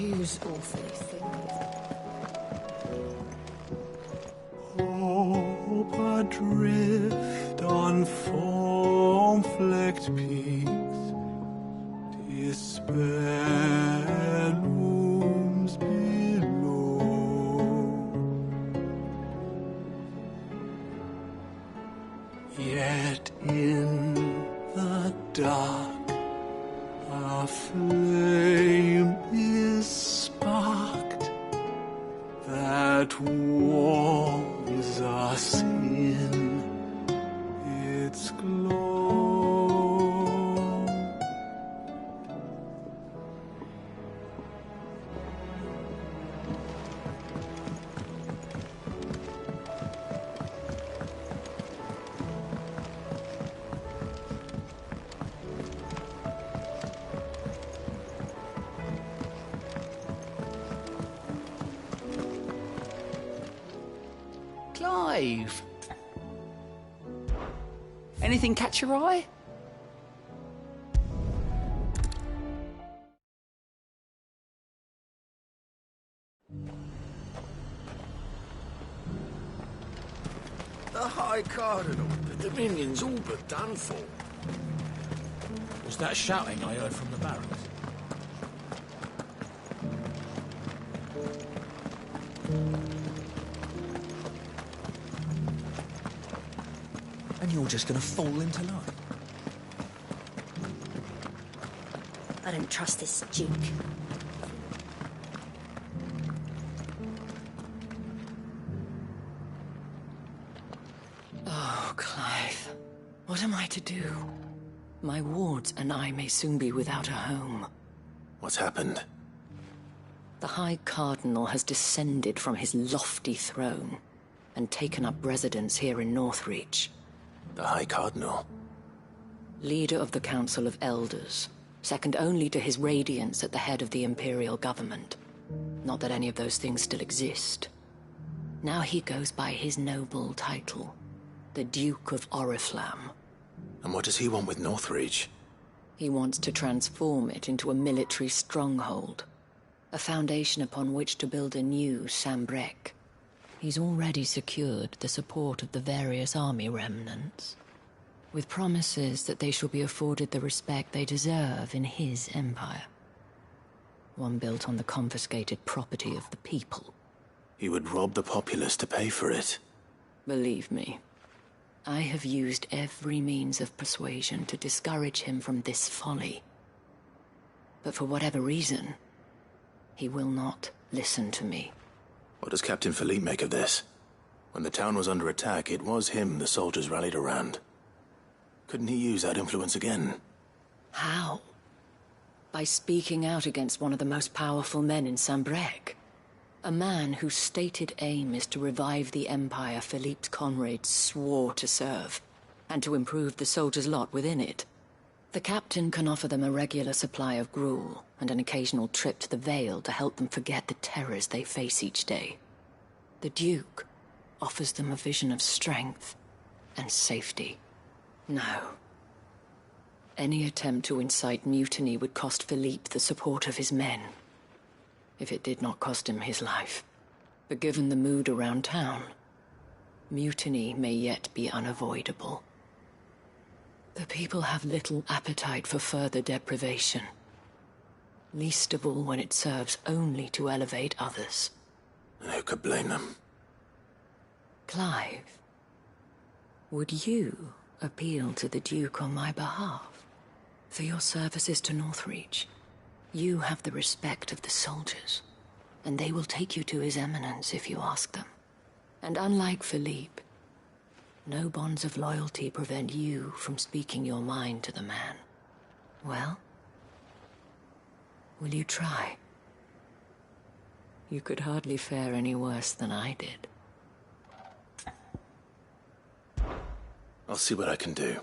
Jews awfully thin. Hope adrift on foam-flecked peaks, despair looms below. Yet in the dark a flame is sparked that warms us in its glow. Clive! Anything catch your eye? The High Cardinal. The Dominion's all but done for. Was that shouting I heard from the barracks? And you're just gonna fall into line? I don't trust this Duke. Oh, Clive. What am I to do? My wards and I may soon be without a home. What's happened? The High Cardinal has descended from his lofty throne and taken up residence here in Northreach. The High Cardinal? Leader of the Council of Elders, second only to his Radiance at the head of the Imperial government. Not that any of those things still exist. Now he goes by his noble title, the Duke of Oriflamme. And what does he want with Northreach? He wants to transform it into a military stronghold, a foundation upon which to build a new Sambrec. He's already secured the support of the various army remnants, with promises that they shall be afforded the respect they deserve in his empire. One built on the confiscated property of the people. He would rob the populace to pay for it. Believe me, I have used every means of persuasion to discourage him from this folly. But for whatever reason, he will not listen to me. What does Captain Philippe make of this? When the town was under attack, it was him the soldiers rallied around. Couldn't he use that influence again? How? By speaking out against one of the most powerful men in Sambrec. A man whose stated aim is to revive the empire Philippe's comrades swore to serve, and to improve the soldiers' lot within it. The captain can offer them a regular supply of gruel, and an occasional trip to the Vale to help them forget the terrors they face each day. The Duke offers them a vision of strength and safety. No. Any attempt to incite mutiny would cost Philippe the support of his men, if it did not cost him his life. But given the mood around town, mutiny may yet be unavoidable. The people have little appetite for further deprivation, least of all when it serves only to elevate others. And who could blame them? Clive, would you appeal to the Duke on my behalf? For your services to Northreach, you have the respect of the soldiers, and they will take you to his eminence if you ask them. And unlike Philippe, no bonds of loyalty prevent you from speaking your mind to the man. Well, will you try? You could hardly fare any worse than I did. I'll see what I can do.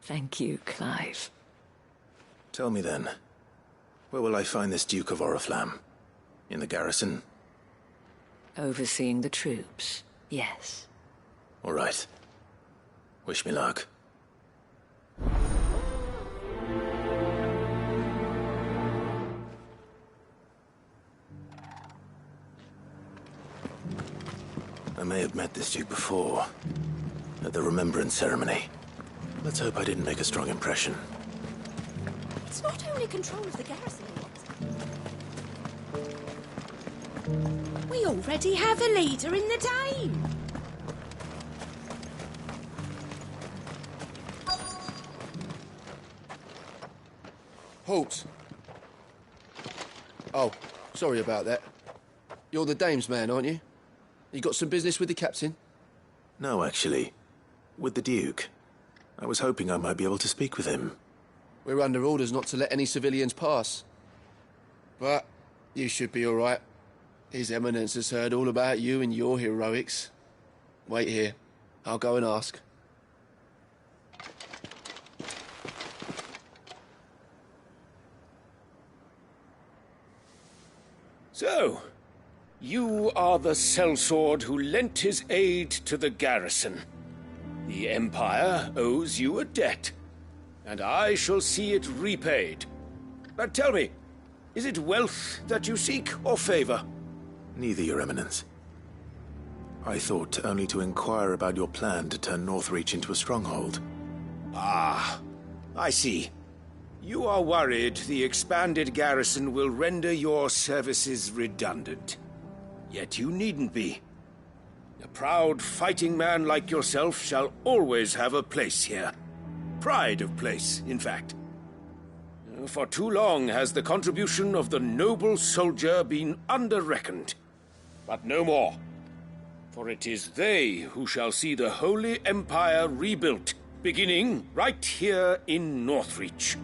Thank you, Clive. Tell me then, where will I find this Duke of Oriflamme? In the garrison? Overseeing the troops, yes. All right. Wish me luck. I may have met this duke before, at the Remembrance ceremony. Let's hope I didn't make a strong impression. It's not only control of the garrison he wants. We already have a leader in the Dane. Halt! Oh, sorry about that. You're the dame's man, aren't you? You got some business with the captain? No, actually. With the duke. I was hoping I might be able to speak with him. We're under orders not to let any civilians pass. But you should be all right. His Eminence has heard all about you and your heroics. Wait here. I'll go and ask. So, you are the sellsword who lent his aid to the garrison. The Empire owes you a debt, and I shall see it repaid. But tell me, is it wealth that you seek, or favor? Neither, Your Eminence. I thought only to inquire about your plan to turn Northreach into a stronghold. Ah, I see. You are worried the expanded garrison will render your services redundant. Yet you needn't be. A proud fighting man like yourself shall always have a place here. Pride of place, in fact. For too long has the contribution of the noble soldier been under-reckoned. But no more. For it is they who shall see the Holy Empire rebuilt, beginning right here in Northreach.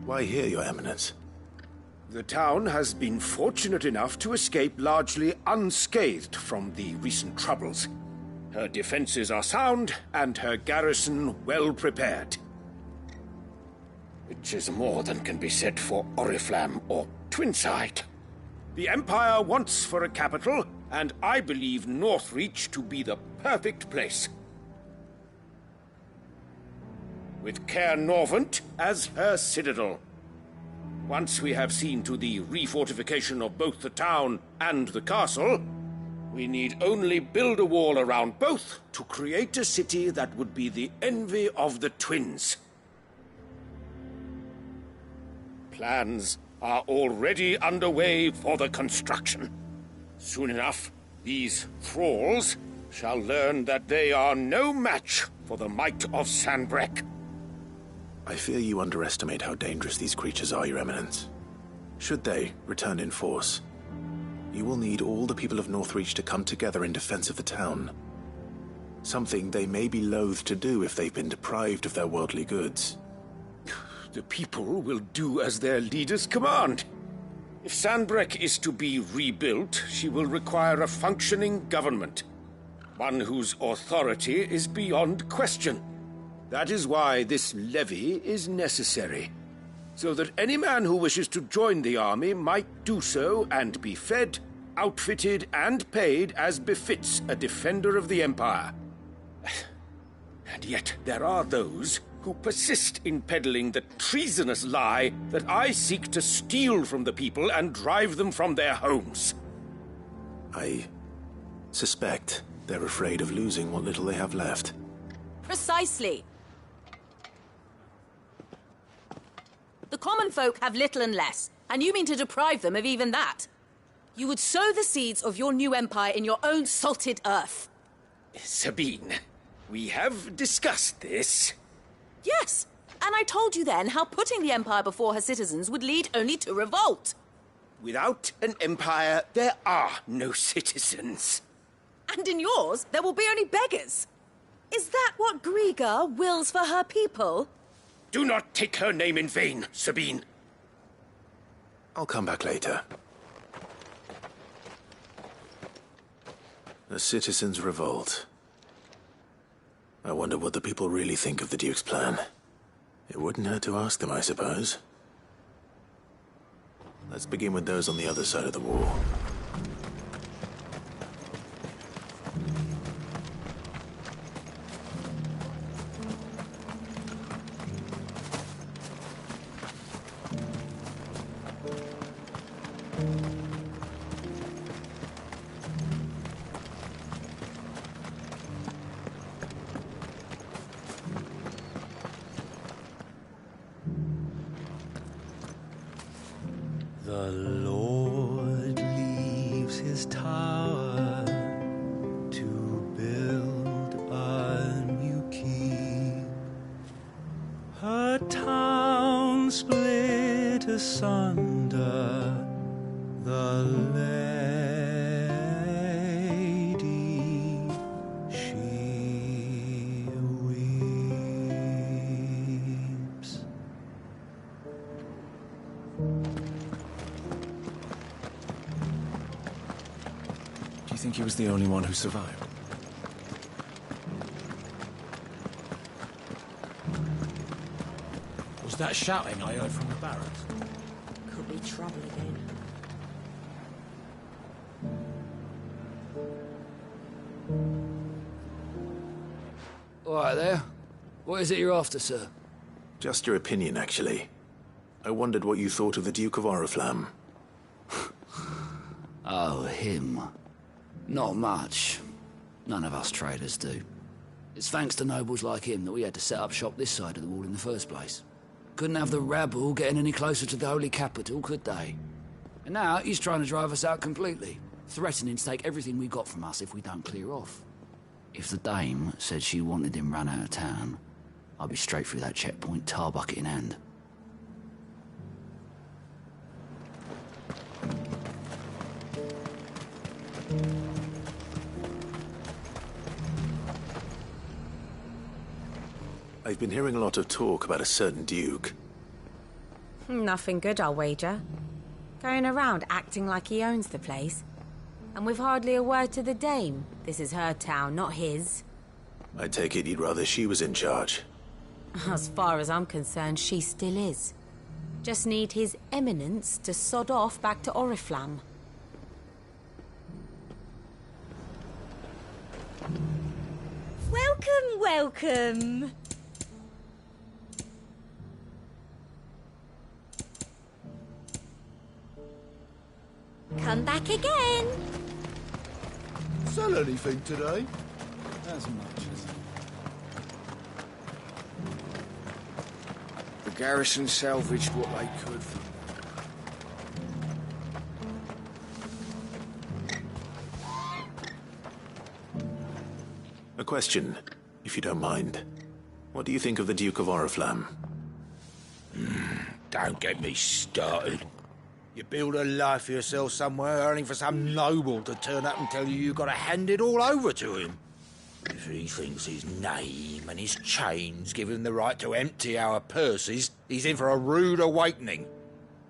Why here, Your Eminence? The town has been fortunate enough to escape largely unscathed from the recent troubles. Her defenses are sound, and her garrison well prepared. Which is more than can be said for Oriflamme or Twinside. The Empire wants for a capital, and I believe Northreach to be the perfect place. With Caer Norvent as her citadel. Once we have seen to the refortification of both the town and the castle, we need only build a wall around both to create a city that would be the envy of the twins. Plans are already underway for the construction. Soon enough, these thralls shall learn that they are no match for the might of Sanbreque. I fear you underestimate how dangerous these creatures are, Your Eminence. Should they return in force, you will need all the people of Northreach to come together in defense of the town. Something they may be loath to do if they've been deprived of their worldly goods. The people will do as their leaders command. If Sanbreque is to be rebuilt, she will require a functioning government. One whose authority is beyond question. That is why this levy is necessary. So that any man who wishes to join the army might do so and be fed, outfitted, and paid as befits a defender of the Empire. And yet there are those who persist in peddling the treasonous lie that I seek to steal from the people and drive them from their homes. I suspect they're afraid of losing what little they have left. Precisely. The common folk have little and less, and you mean to deprive them of even that. You would sow the seeds of your new empire in your own salted earth. Sabine, we have discussed this. Yes, and I told you then how putting the empire before her citizens would lead only to revolt. Without an empire, there are no citizens. And in yours, there will be only beggars. Is that what Griga wills for her people? Do not take her name in vain, Sabine. I'll come back later. A citizens' revolt. I wonder what the people really think of the Duke's plan. It wouldn't hurt to ask them, I suppose. Let's begin with those on the other side of the wall. The Lord leaves his tower to build a new keep. A town split asunder, the lady, she weeps. Do you think he was the only one who survived? Was that shouting I heard from the barracks? Could be trouble again. All right there. What is it you're after, sir? Just your opinion, actually. I wondered what you thought of the Duke of Oriflamme. Oh, him. Not much. None of us traders do. It's thanks to nobles like him that we had to set up shop this side of the wall in the first place. Couldn't have the rabble getting any closer to the holy capital, could they? And now he's trying to drive us out completely, threatening to take everything we got from us if we don't clear off. If the dame said she wanted him run out of town, I'd be straight through that checkpoint, tar bucket in hand. I've been hearing a lot of talk about a certain duke. Nothing good, I'll wager. Going around acting like he owns the place. And with hardly a word to the dame. This is her town, not his. I take it you'd rather she was in charge. As far as I'm concerned, she still is. Just need his eminence to sod off back to Oriflamme. Welcome, welcome. Come back again. Sell anything today? As much as... The garrison salvaged what they could. A question, if you don't mind. What do you think of the Duke of Oriflamme? Don't get me started. You build a life for yourself somewhere, only for some noble to turn up and tell you you've got to hand it all over to him. If he thinks his name and his chains give him the right to empty our purses, he's in for a rude awakening.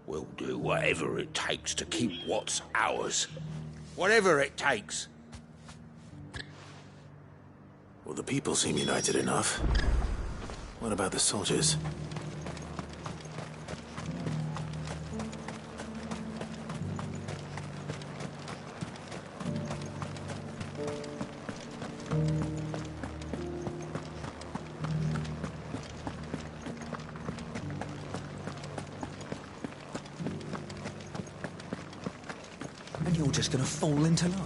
We'll do whatever it takes to keep what's ours. Whatever it takes. Well, the people seem united enough. What about the soldiers? And you're just gonna fall into line.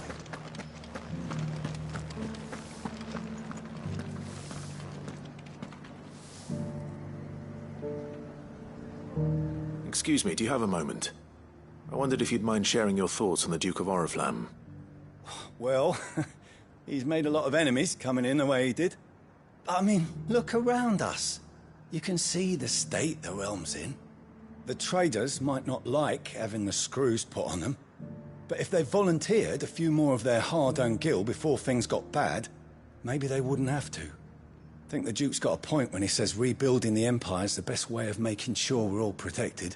Excuse me, do you have a moment? I wondered if you'd mind sharing your thoughts on the Duke of Oriflamme. Well, he's made a lot of enemies coming in the way he did. I mean, look around us. You can see the state the realm's in. The traders might not like having the screws put on them, but if they volunteered a few more of their hard-earned gil before things got bad, maybe they wouldn't have to. I think the Duke's got a point when he says rebuilding the Empire's the best way of making sure we're all protected.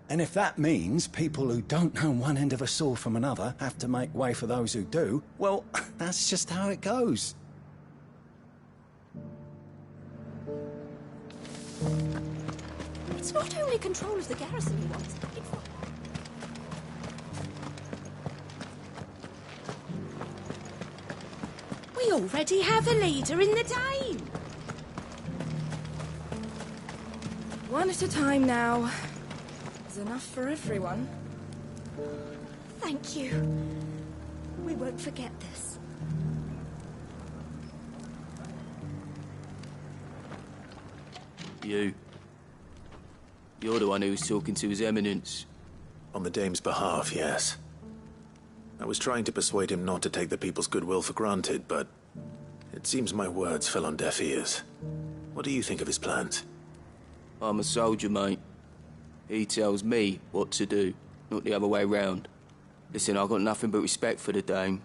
And if that means people who don't know one end of a sword from another have to make way for those who do, well, that's just how it goes. It's not only control of the garrison he wants. We already have a leader in the Dame. One at a time now. There's enough for everyone. Thank you. We won't forget this. You're the one who was talking to His Eminence. On the Dame's behalf, yes. I was trying to persuade him not to take the people's goodwill for granted, but it seems my words fell on deaf ears. What do you think of his plans? I'm a soldier, mate. He tells me what to do, not the other way round. Listen, I've got nothing but respect for the Dame,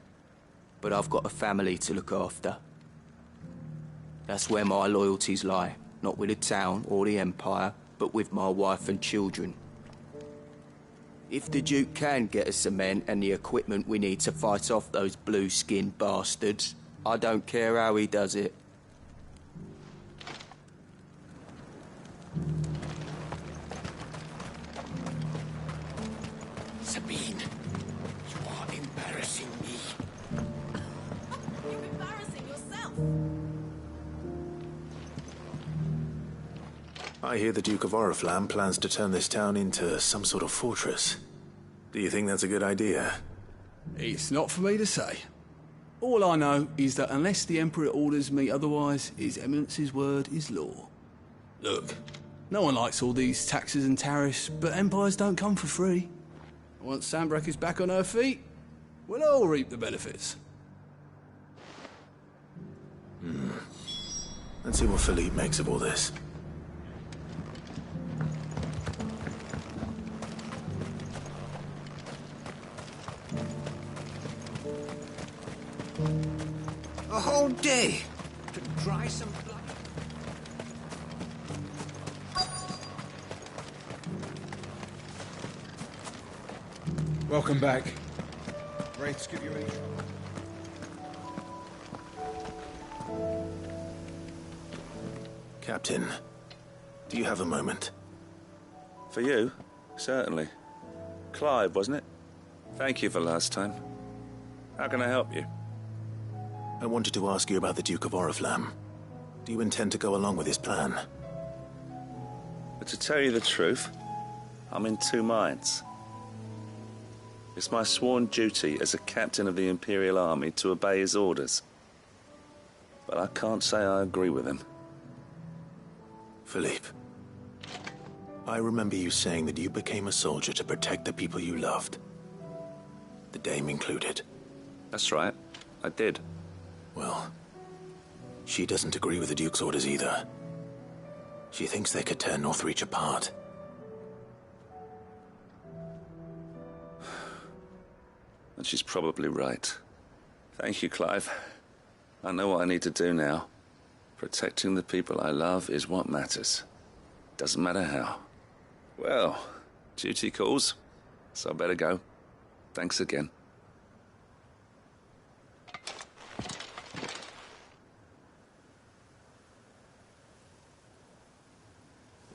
but I've got a family to look after. That's where my loyalties lie, not with the town or the Empire, but with my wife and children. If the Duke can get us the men and the equipment we need to fight off those blue-skinned bastards, I don't care how he does it. Sabine, you are embarrassing me. You're embarrassing yourself. I hear the Duke of Oriflamme plans to turn this town into some sort of fortress. Do you think that's a good idea? It's not for me to say. All I know is that unless the Emperor orders me otherwise, His Eminence's word is law. Look, no one likes all these taxes and tariffs, but empires don't come for free. Once Sanbreque is back on her feet, we'll all reap the benefits. Let's see what Philippe makes of all this. A whole day to dry some blood. Welcome back. Wraiths give you any trouble? Captain, do you have a moment? For you? Certainly. Clive, wasn't it? Thank you for last time. How can I help you? I wanted to ask you about the Duke of Oriflamme. Do you intend to go along with his plan? But to tell you the truth, I'm in two minds. It's my sworn duty as a captain of the Imperial Army to obey his orders. But I can't say I agree with him. Philippe, I remember you saying that you became a soldier to protect the people you loved. The Dame included. That's right, I did. Well, she doesn't agree with the Duke's orders either. She thinks they could tear Northreach apart. And she's probably right. Thank you, Clive. I know what I need to do now. Protecting the people I love is what matters. Doesn't matter how. Well, duty calls, so I better go. Thanks again.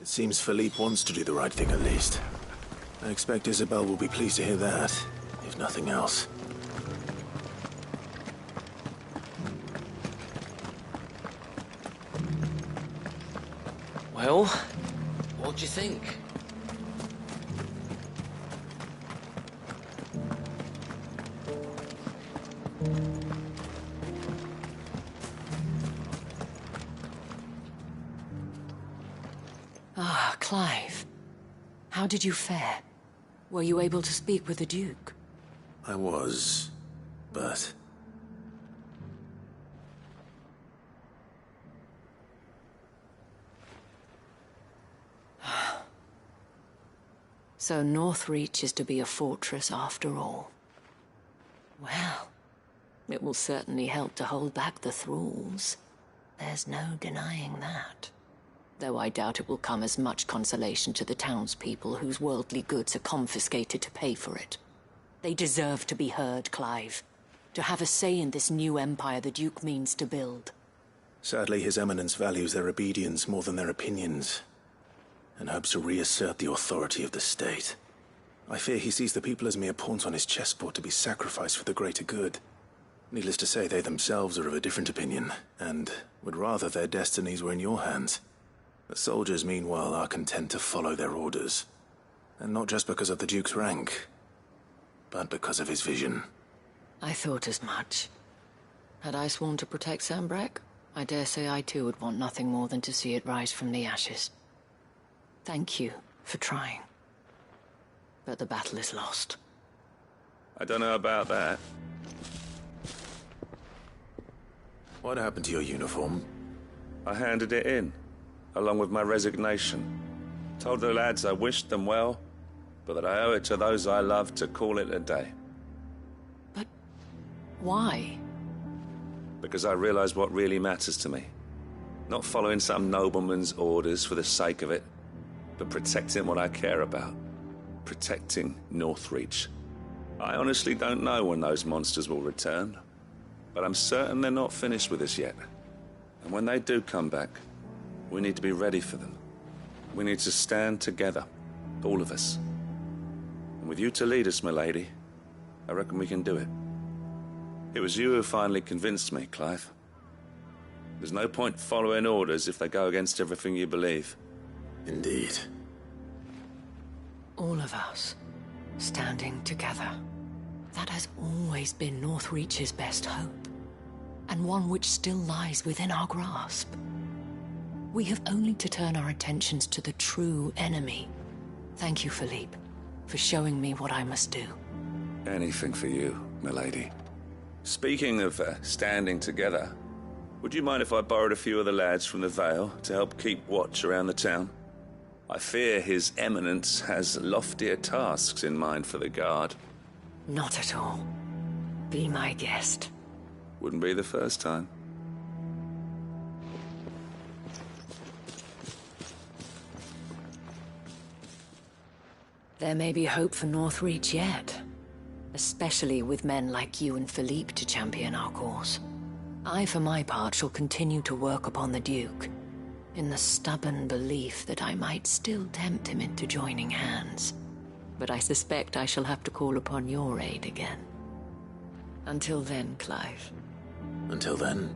It seems Philippe wants to do the right thing at least. I expect Isabel will be pleased to hear that, if nothing else. Well, what do you think? Ah, Clive. How did you fare? Were you able to speak with the Duke? I was, but... So Northreach is to be a fortress after all. Well, it will certainly help to hold back the thralls. There's no denying that. Though I doubt it will come as much consolation to the townspeople whose worldly goods are confiscated to pay for it. They deserve to be heard, Clive. To have a say in this new empire the Duke means to build. Sadly, His Eminence values their obedience more than their opinions, and hopes to reassert the authority of the state. I fear he sees the people as mere pawns on his chessboard to be sacrificed for the greater good. Needless to say, they themselves are of a different opinion, and would rather their destinies were in your hands. The soldiers, meanwhile, are content to follow their orders. And not just because of the Duke's rank, but because of his vision. I thought as much. Had I sworn to protect Sanbreque, I dare say I too would want nothing more than to see it rise from the ashes. Thank you for trying. but the battle is lost. I don't know about that. What happened to your uniform? I handed it in, along with my resignation. Told the lads I wished them well, but that I owe it to those I love to call it a day. But why? Because I realized what really matters to me. Not following some nobleman's orders for the sake of it, but protecting what I care about. Protecting Northreach. I honestly don't know when those monsters will return, but I'm certain they're not finished with us yet. And when they do come back, we need to be ready for them. We need to stand together, all of us. And with you to lead us, milady, I reckon we can do it. It was you who finally convinced me, Clive. There's no point following orders if they go against everything you believe. Indeed. All of us, standing together. That has always been Northreach's best hope, and one which still lies within our grasp. We have only to turn our attentions to the true enemy. Thank you, Philippe, for showing me what I must do. Anything for you, milady. Speaking of standing together, would you mind if I borrowed a few of the lads from the Vale to help keep watch around the town? I fear His Eminence has loftier tasks in mind for the guard. Not at all. Be my guest. Wouldn't be the first time. There may be hope for Northreach yet. Especially with men like you and Philippe to champion our cause. I, for my part, shall continue to work upon the Duke, in the stubborn belief that I might still tempt him into joining hands. But I suspect I shall have to call upon your aid again. Until then, Clive. Until then.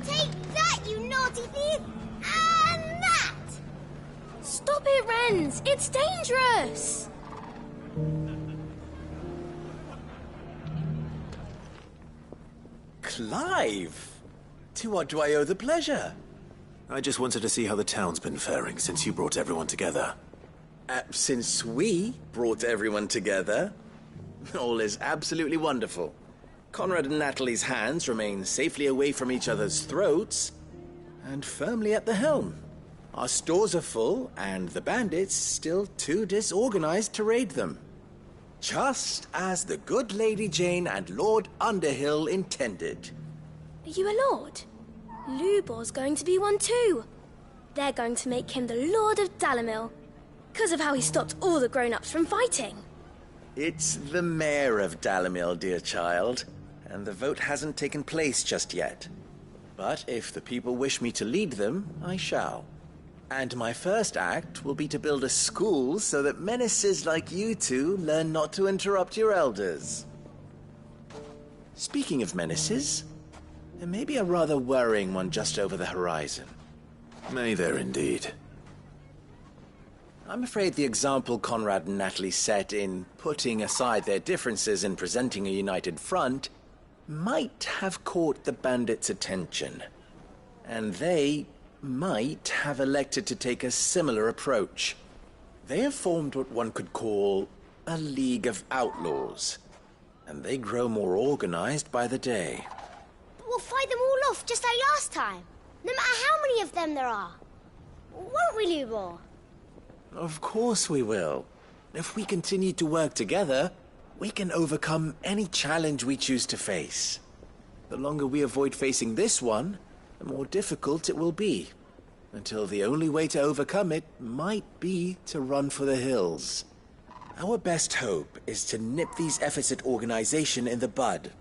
Take that, you naughty thief! And that! Stop it, Wrens! It's dangerous! Clive! To what do I owe the pleasure? I just wanted to see how the town's been faring since you brought everyone together. Since we brought everyone together, all is absolutely wonderful. Conrad and Natalie's hands remain safely away from each other's throats, and firmly at the helm. Our stores are full, and the bandits still too disorganized to raid them. Just as the good Lady Jane and Lord Underhill intended. Are you a lord? Lubor's going to be one too. They're going to make him the Lord of Dalimil, because of how he stopped all the grown-ups from fighting. It's the mayor of Dalimil, dear child, and the vote hasn't taken place just yet. But if the people wish me to lead them, I shall. And my first act will be to build a school so that menaces like you two learn not to interrupt your elders. Speaking of menaces, there may be a rather worrying one just over the horizon. May there indeed. I'm afraid the example Conrad and Natalie set in putting aside their differences and presenting a united front might have caught the bandits' attention. And they might have elected to take a similar approach. They have formed what one could call a League of Outlaws, and they grow more organized by the day. But we'll fight them all off just like last time, no matter how many of them there are. Won't we, Lubor? Of course we will. If we continue to work together, we can overcome any challenge we choose to face. The longer we avoid facing this one, the more difficult it will be. Until the only way to overcome it might be to run for the hills. Our best hope is to nip these efforts at organization in the bud.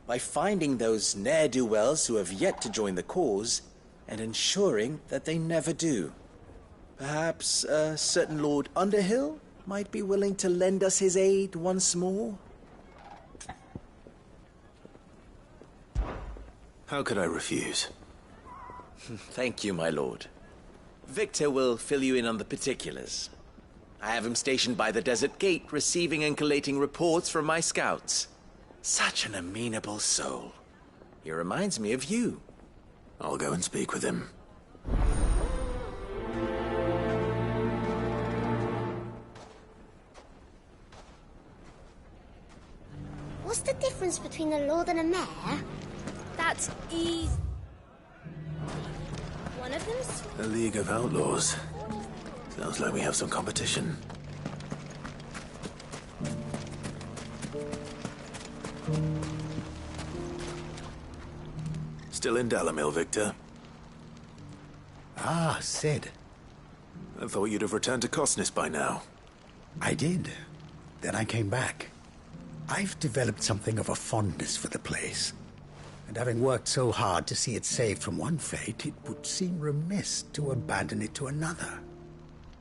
By finding those ne'er-do-wells who have yet to join the cause, and ensuring that they never do. Perhaps a certain Lord Underhill might be willing to lend us his aid once more? How could I refuse? Thank you, my lord. Victor will fill you in on the particulars. I have him stationed by the desert gate, receiving and collating reports from my scouts. Such an amenable soul. He reminds me of you. I'll go and speak with him. What's the difference between a lord and a mayor? That's easy. One of them's... A League of Outlaws. Sounds like we have some competition. Still in Dalamil, Victor? Ah, Sid. I thought you'd have returned to Cosnis by now. I did. Then I came back. I've developed something of a fondness for the place. And having worked so hard to see it saved from one fate, it would seem remiss to abandon it to another.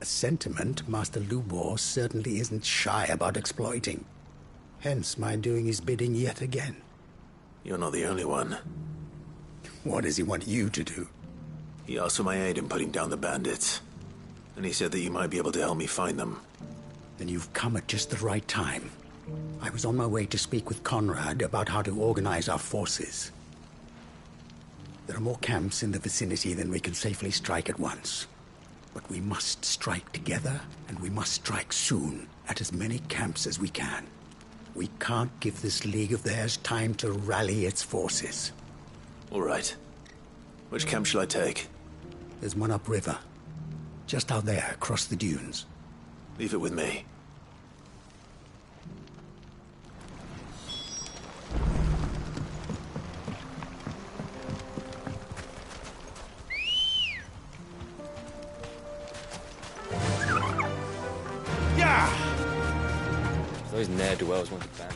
A sentiment Master Lubor certainly isn't shy about exploiting. Hence my doing his bidding yet again. You're not the only one. What does he want you to do? He asked for my aid in putting down the bandits. And he said that you might be able to help me find them. Then you've come at just the right time. I was on my way to speak with Conrad about how to organize our forces. There are more camps in the vicinity than we can safely strike at once. But we must strike together, and we must strike soon at as many camps as we can. We can't give this league of theirs time to rally its forces. All right. Which camp shall I take? There's one upriver. Just out there, across the dunes. Leave it with me. Those ne'er-do-wells want to ban.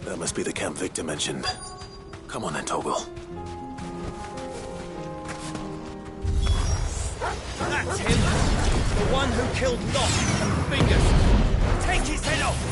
That must be the camp Victor mentioned. Come on then, Toggle. That's him! The one who killed Lot and Fingers! Take his head off!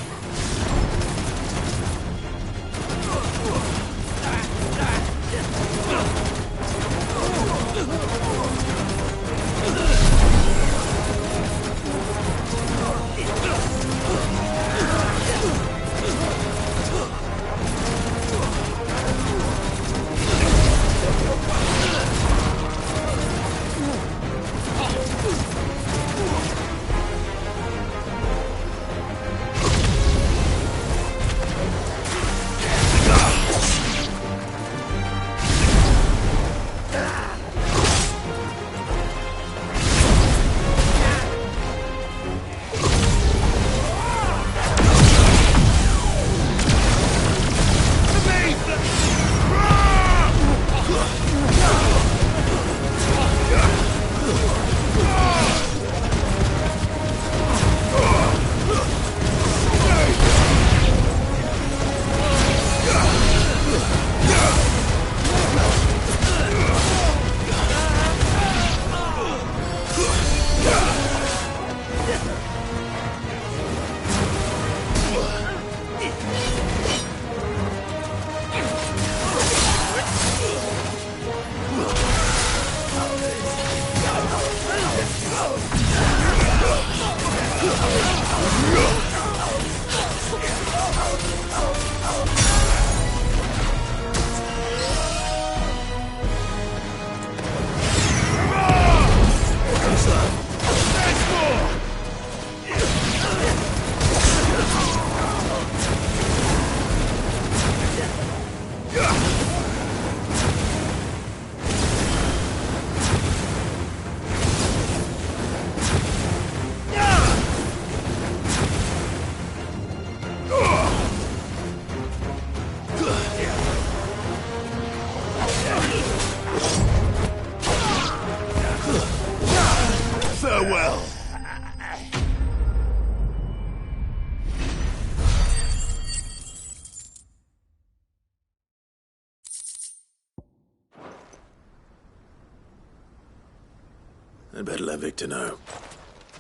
I'd better let Victor know.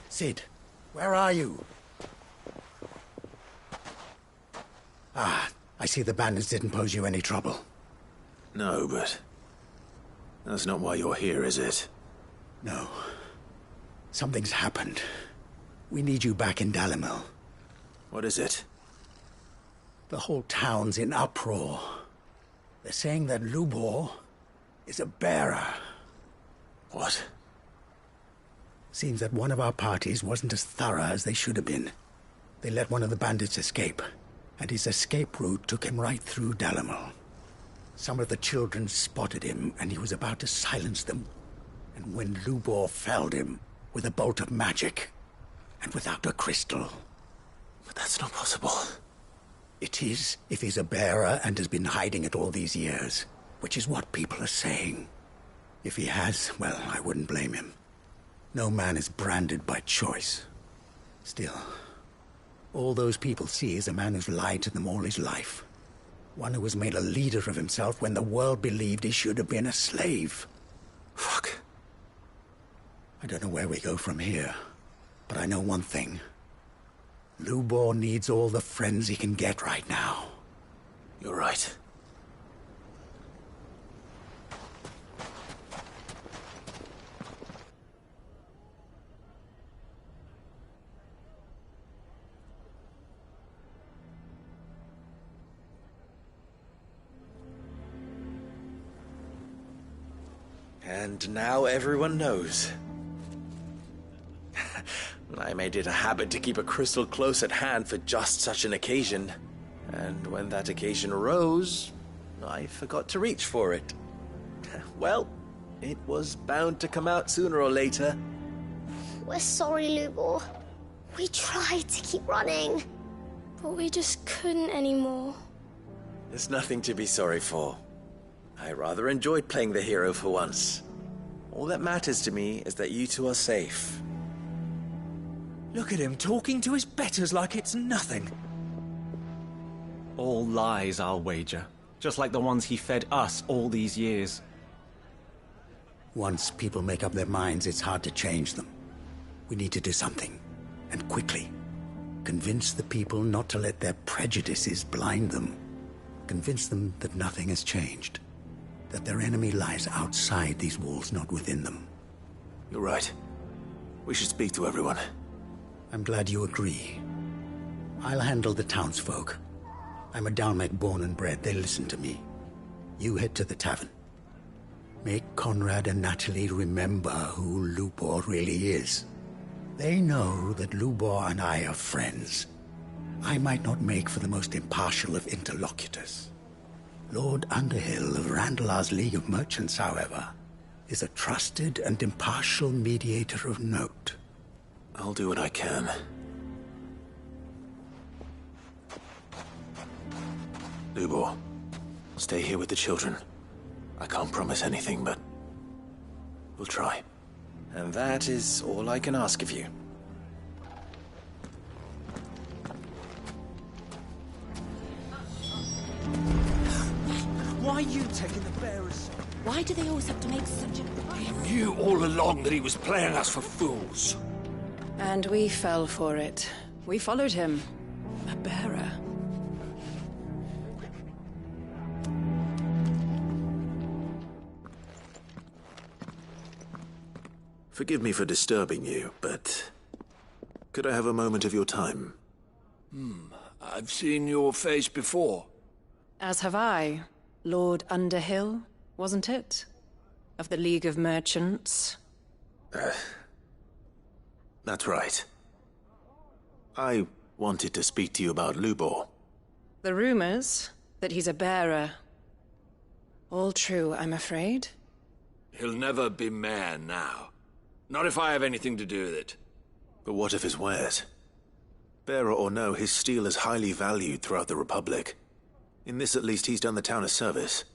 Sid, where are you? Ah, I see the bandits didn't pose you any trouble. No, but... that's not why you're here, is it? No. Something's happened. We need you back in Dalimil. What is it? The whole town's in uproar. They're saying that Lubor is a bearer. What? Seems that one of our parties wasn't as thorough as they should have been. They let one of the bandits escape, and his escape route took him right through Dalimil. Some of the children spotted him, and he was about to silence them. And when Lubor felled him with a bolt of magic, and without a crystal. But that's not possible. It is, if he's a bearer and has been hiding it all these years, which is what people are saying. If he has, well, I wouldn't blame him. No man is branded by choice. Still, all those people see is a man who's lied to them all his life. One who was made a leader of himself when the world believed he should have been a slave. Fuck. I don't know where we go from here, but I know one thing. Lubor needs all the friends he can get right now. You're right. And now everyone knows. I made it a habit to keep a crystal close at hand for just such an occasion. And when that occasion arose, I forgot to reach for it. Well, it was bound to come out sooner or later. We're sorry, Lubor. We tried to keep running. But we just couldn't anymore. There's nothing to be sorry for. I rather enjoyed playing the hero for once. All that matters to me is that you two are safe. Look at him talking to his betters like it's nothing. All lies, I'll wager. Just like the ones he fed us all these years. Once people make up their minds, it's hard to change them. We need to do something, and quickly. Convince the people not to let their prejudices blind them. Convince them that nothing has changed. That their enemy lies outside these walls, not within them. You're right. We should speak to everyone. I'm glad you agree. I'll handle the townsfolk. I'm a Dalmek born and bred. They listen to me. You head to the tavern. Make Conrad and Natalie remember who Lubor really is. They know that Lubor and I are friends. I might not make for the most impartial of interlocutors. Lord Underhill of Randalar's League of Merchants, however, is a trusted and impartial mediator of note. I'll do what I can. Lubor, stay here with the children. I can't promise anything, but we'll try. And that is all I can ask of you. Why are you taking the bearers? Why do they always have to make such a... He knew all along that he was playing us for fools. And we fell for it. We followed him. A bearer. Forgive me for disturbing you, but... could I have a moment of your time? I've seen your face before. As have I. Lord Underhill, wasn't it? Of the League of Merchants. That's right. I wanted to speak to you about Lubor. The rumors that he's a bearer. All true, I'm afraid. He'll never be mayor now. Not if I have anything to do with it. But what of his wares? Bearer or no, his steel is highly valued throughout the Republic. In this, at least, he's done the town a service.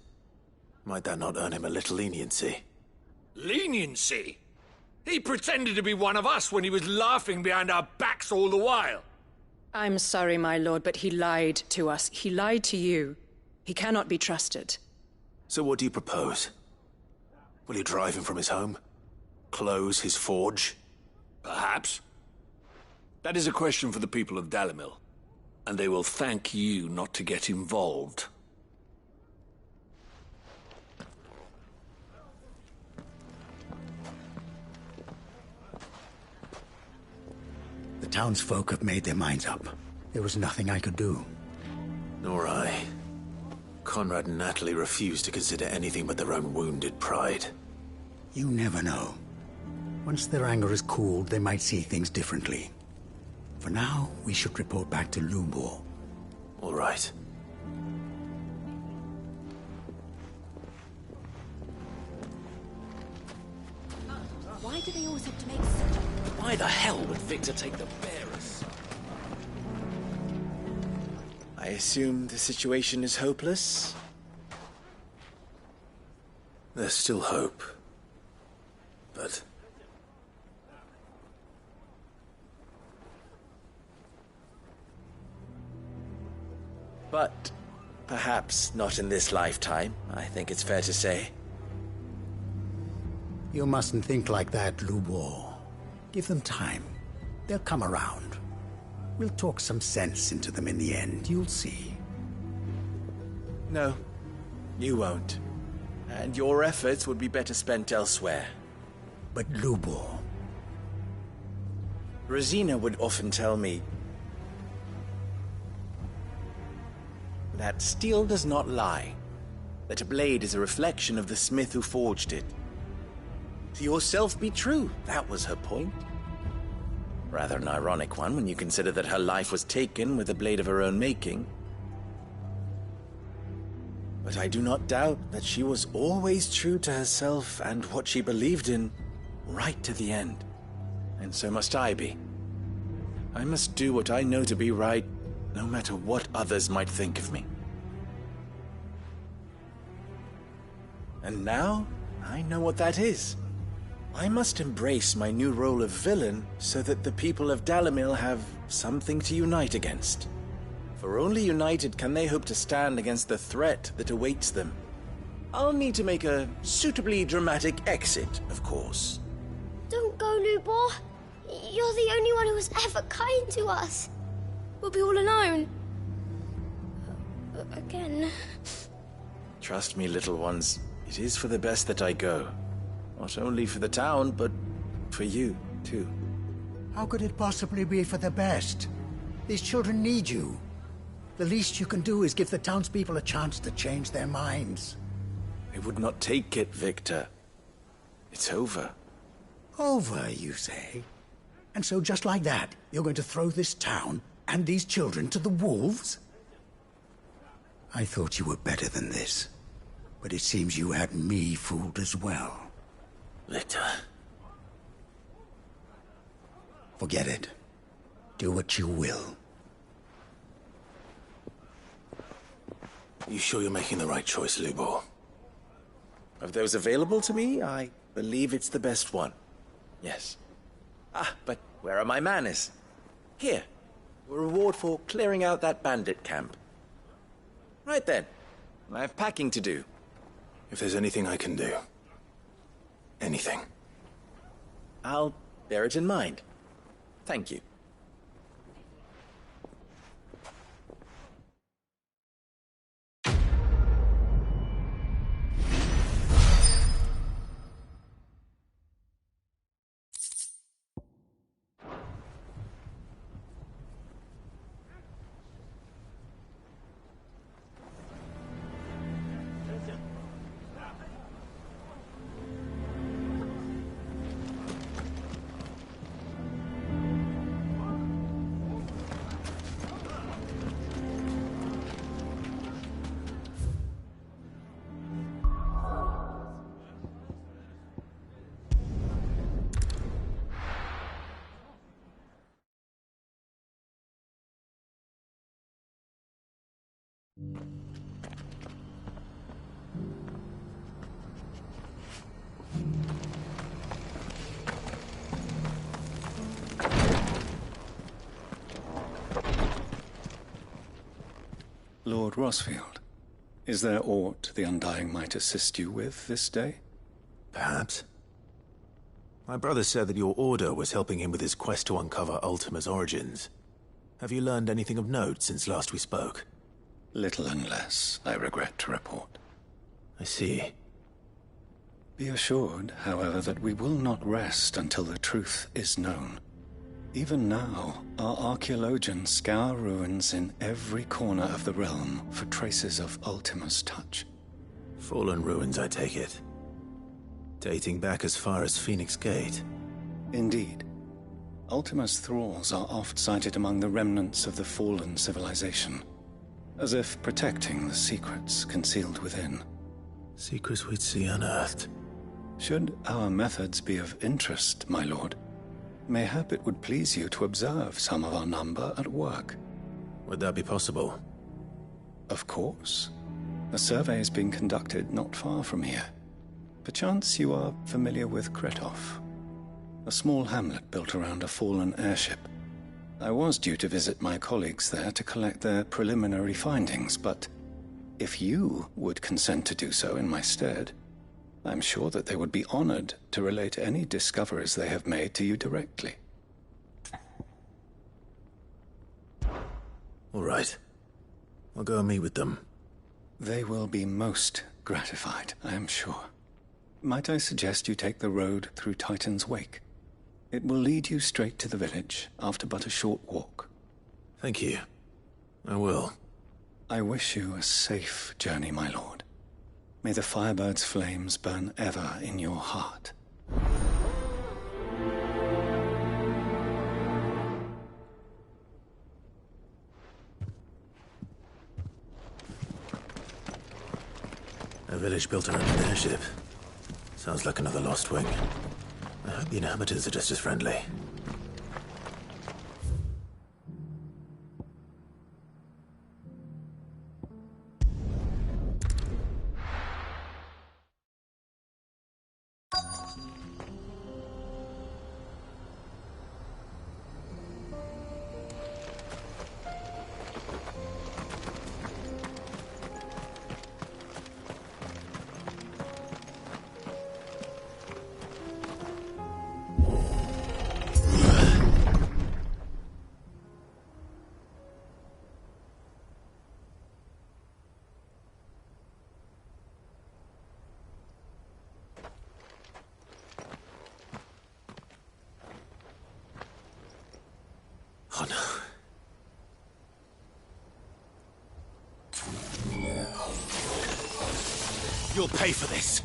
Might that not earn him a little leniency? Leniency? He pretended to be one of us when he was laughing behind our backs all the while. I'm sorry, my lord, but he lied to us. He lied to you. He cannot be trusted. So what do you propose? Will you drive him from his home? close his forge? Perhaps. That is a question for the people of Dalimil, and they will thank you not to get involved. The townsfolk have made their minds up. There was nothing I could do. Nor I. Conrad and Natalie refused to consider anything but their own wounded pride. You never know. Once their anger is cooled, they might see things differently. For now, we should report back to Lubor. All right. Why do they always have to make such a... Why the hell would Victor take the bearers? I assume the situation is hopeless? There's still hope. But... But perhaps not in this lifetime, I think it's fair to say. You mustn't think like that, Lubor. Give them time. They'll come around. We'll talk some sense into them in the end, you'll see. No, you won't. And your efforts would be better spent elsewhere. But Lubor... Rosina would often tell me that steel does not lie, that a blade is a reflection of the smith who forged it. To yourself be true, that was her point. Rather an ironic one when you consider that her life was taken with a blade of her own making. But I do not doubt that she was always true to herself and what she believed in, right to the end. And so must I be. I must do what I know to be right, no matter what others might think of me. And now, I know what that is. I must embrace my new role of villain so that the people of Dalimil have something to unite against. For only united can they hope to stand against the threat that awaits them. I'll need to make a suitably dramatic exit, of course. Don't go, Lubor. You're the only one who was ever kind to us. We'll be all alone. Again. Trust me, little ones. It is for the best that I go. Not only for the town, but for you, too. How could it possibly be for the best? These children need you. The least you can do is give the townspeople a chance to change their minds. I would not take it, Victor. It's over. Over, you say? And so just like that, you're going to throw this town and these children to the wolves? I thought you were better than this. But it seems you had me fooled as well. Victor. Forget it. Do what you will. You sure you're making the right choice, Lubor? Of those available to me, I believe it's the best one. Yes. Ah, but where are my manners? Here. A reward for clearing out that bandit camp. Right then. I have packing to do. If there's anything I can do. Anything. I'll bear it in mind. Thank you. Lord Rosfield, is there aught the Undying might assist you with this day? Perhaps. My brother said that your order was helping him with his quest to uncover Ultima's origins. Have you learned anything of note since last we spoke? Little and less, I regret to report. I see. Be assured, however, that we will not rest until the truth is known. Even now, our archaeologians scour ruins in every corner of the realm for traces of Ultima's touch. Fallen ruins, I take it. Dating back as far as Phoenix Gate. Indeed. Ultima's thralls are oft sighted among the remnants of the fallen civilization, as if protecting the secrets concealed within. Secrets we'd see unearthed. Should our methods be of interest, my lord, mayhap it would please you to observe some of our number at work. Would that be possible? Of course. A survey is being conducted not far from here. Perchance you are familiar with Kretov, a small hamlet built around a fallen airship. I was due to visit my colleagues there to collect their preliminary findings, but if you would consent to do so in my stead, I'm sure that they would be honored to relate any discoveries they have made to you directly. All right. I'll go and meet with them. They will be most gratified, I am sure. Might I suggest you take the road through Titan's Wake? It will lead you straight to the village after but a short walk. Thank you. I will. I wish you a safe journey, my lord. May the Firebird's flames burn ever in your heart. A village built around an airship. Sounds like another lost wing. I hope the inhabitants are just as friendly. Oh no. You'll pay for this.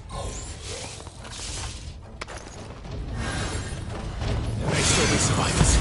There may still be survivors.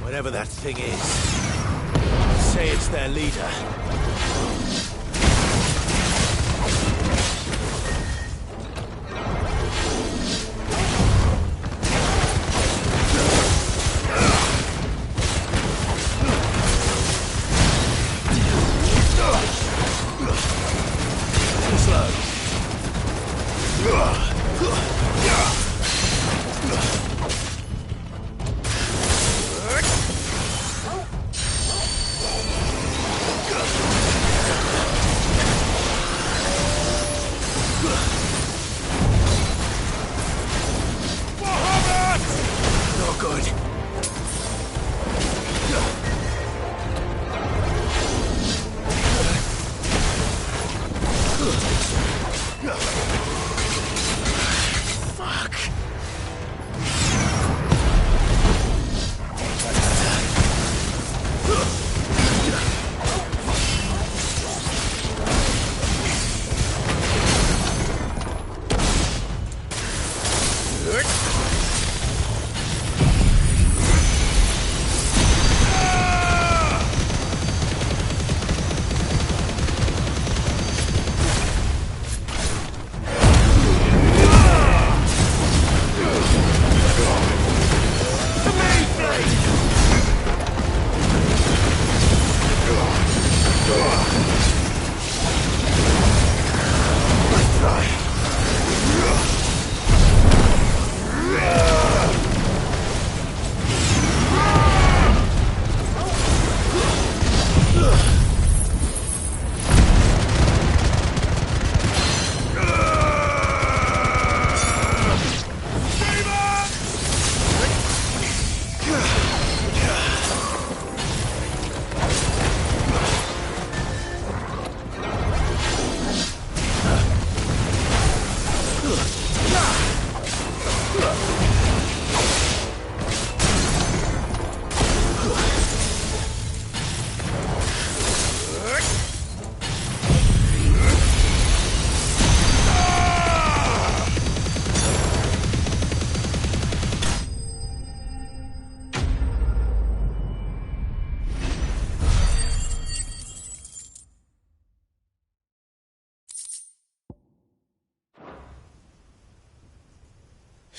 Whatever that thing is, say it's their leader. Too slow.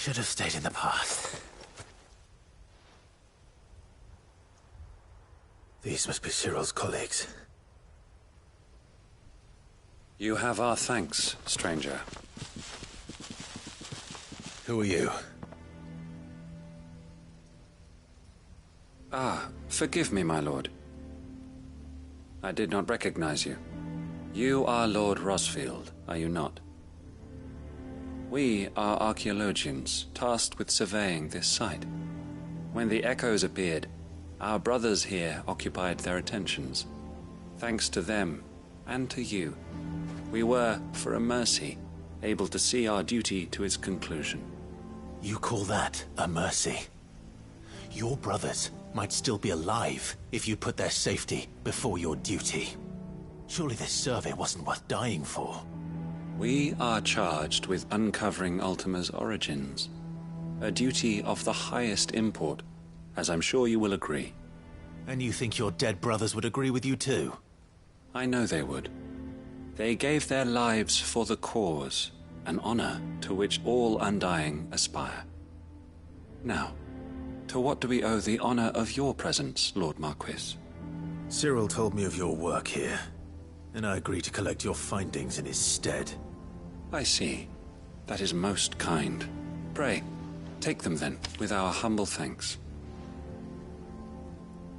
Should have stayed in the past. These must be Cyril's colleagues. You have our thanks, stranger. Who are you? Ah, forgive me, my lord. I did not recognize you. You are Lord Rosfield, are you not? We are archaeologians, tasked with surveying this site. When the echoes appeared, our brothers here occupied their attentions. Thanks to them, and to you, we were, for a mercy, able to see our duty to its conclusion. You call that a mercy? Your brothers might still be alive if you put their safety before your duty. Surely this survey wasn't worth dying for. We are charged with uncovering Ultima's origins. A duty of the highest import, as I'm sure you will agree. And you think your dead brothers would agree with you too? I know they would. They gave their lives for the cause, an honor to which all Undying aspire. Now, to what do we owe the honor of your presence, Lord Marquis? Cyril told me of your work here, and I agreed to collect your findings in his stead. I see. That is most kind. Pray, take them then, with our humble thanks.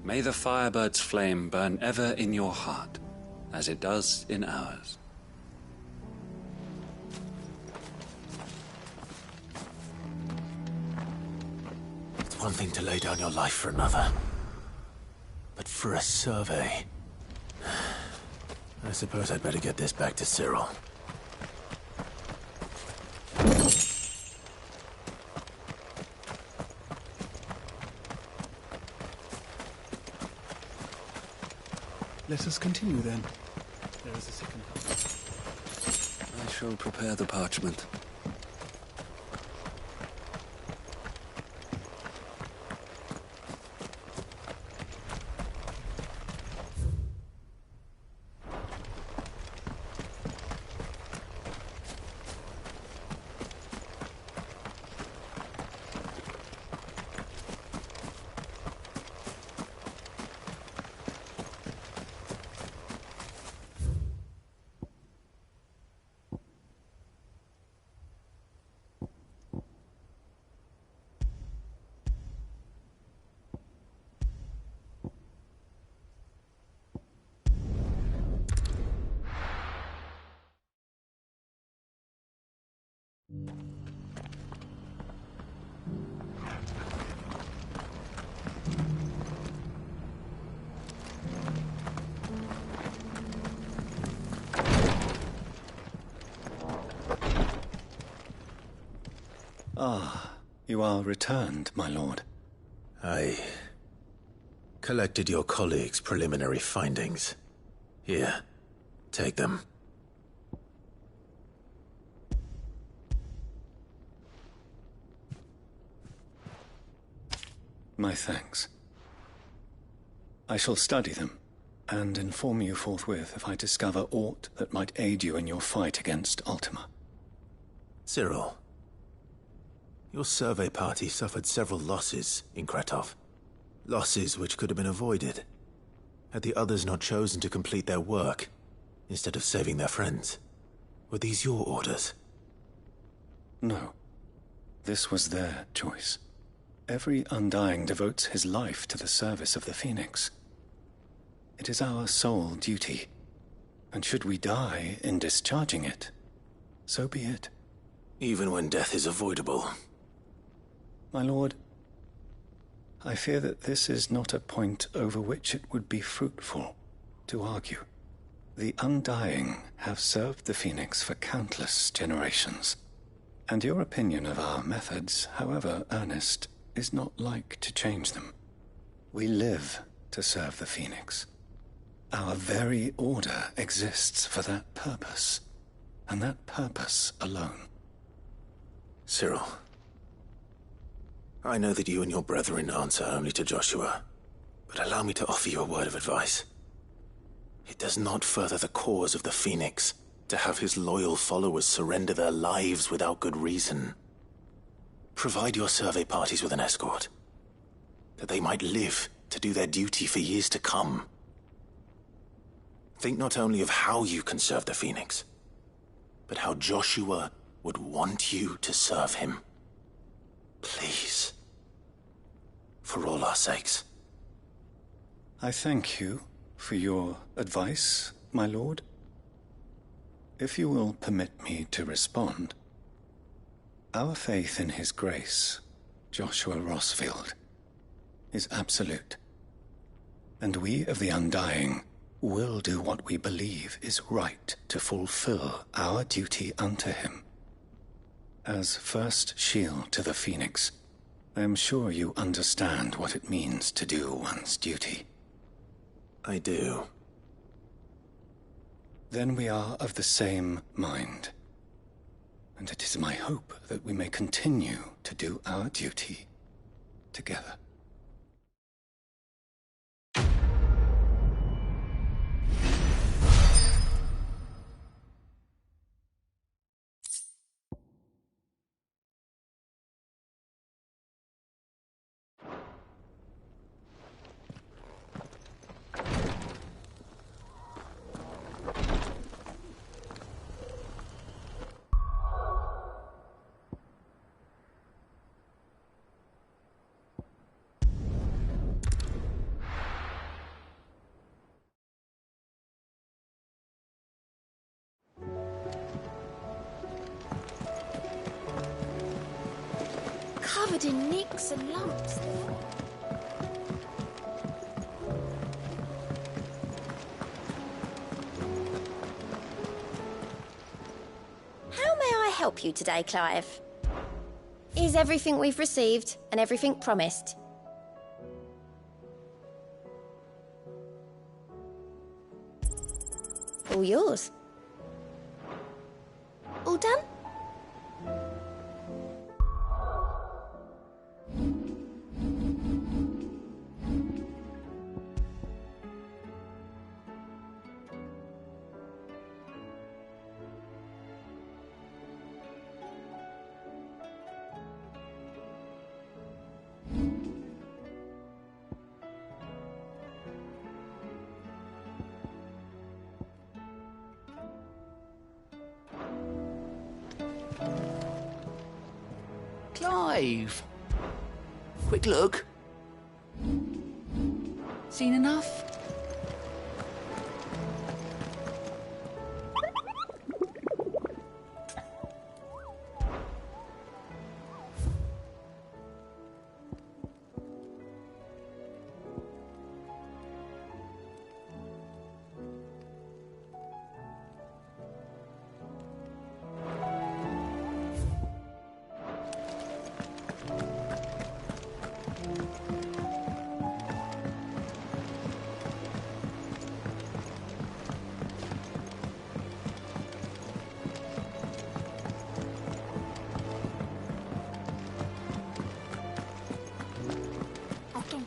May the Firebird's flame burn ever in your heart, as it does in ours. It's one thing to lay down your life for another, but for a survey... I suppose I'd better get this back to Cyril. Let us continue then. There is a second. I shall prepare the parchment. Ah, you are returned, my lord. I collected your colleagues' preliminary findings. Here, take them. My thanks. I shall study them, and inform you forthwith if I discover aught that might aid you in your fight against Ultima. Cyril, your survey party suffered several losses in Kretov. Losses which could have been avoided, had the others not chosen to complete their work, instead of saving their friends. Were these your orders? No. This was their choice. Every Undying devotes his life to the service of the Phoenix. It is our sole duty, and should we die in discharging it, so be it. Even when death is avoidable. My lord, I fear that this is not a point over which it would be fruitful to argue. The Undying have served the Phoenix for countless generations, and your opinion of our methods, however earnest, is not like to change them. We live to serve the Phoenix. Our very order exists for that purpose, and that purpose alone. Cyril, I know that you and your brethren answer only to Joshua, but allow me to offer you a word of advice. It does not further the cause of the Phoenix to have his loyal followers surrender their lives without good reason. Provide your survey parties with an escort, that they might live to do their duty for years to come. Think not only of how you can serve the Phoenix, but how Joshua would want you to serve him. Please. For all our sakes. I thank you for your advice, my lord. If you will permit me to respond, our faith in his grace, Joshua Rossfield, is absolute. And we of the Undying will do what we believe is right to fulfill our duty unto him. As first shield to the Phoenix, I am sure you understand what it means to do one's duty. I do. Then we are of the same mind. And it is my hope that we may continue to do our duty together. Covered in nicks and lumps. How may I help you today, Clive? Is everything we've received and everything promised? All yours. All done? Clive! Quick look. Seen enough?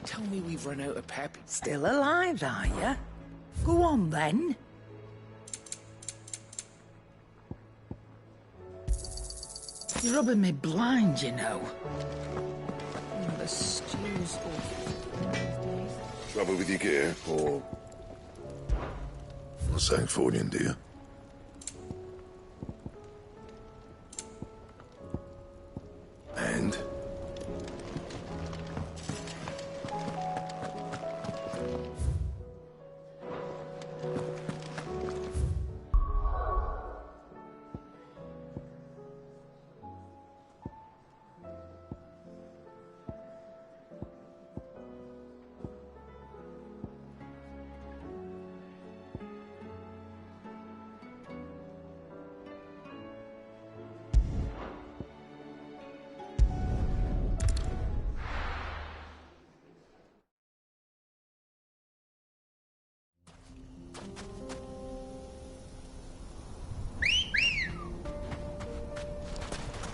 Tell me we've run out of pep. Still alive, are you? Go on, then. You're rubbing me blind, you know. The stew's awful. Trouble with your gear, or... a Sancfordian, dear? And?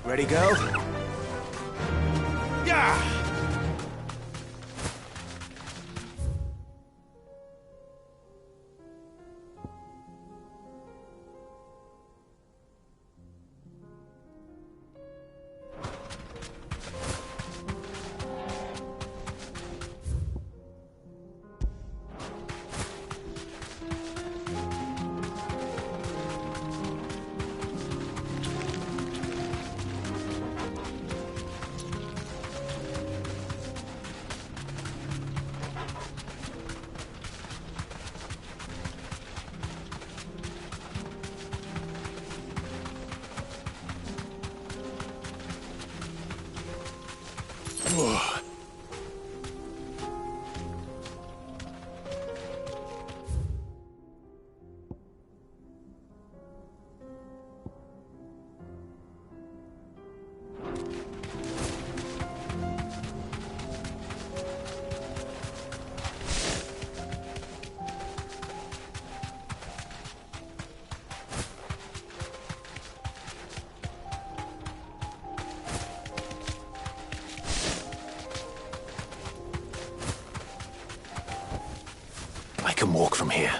Ready, go? Yeah! can walk from here.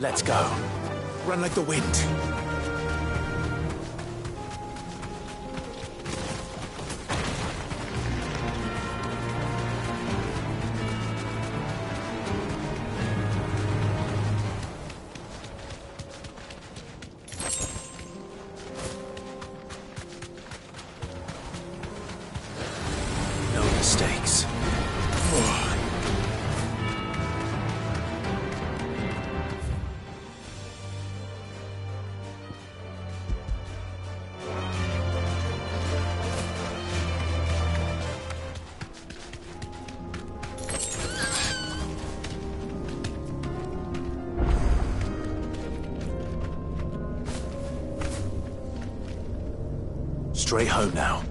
Let's go. Run like the wind. No mistakes. Straight home now.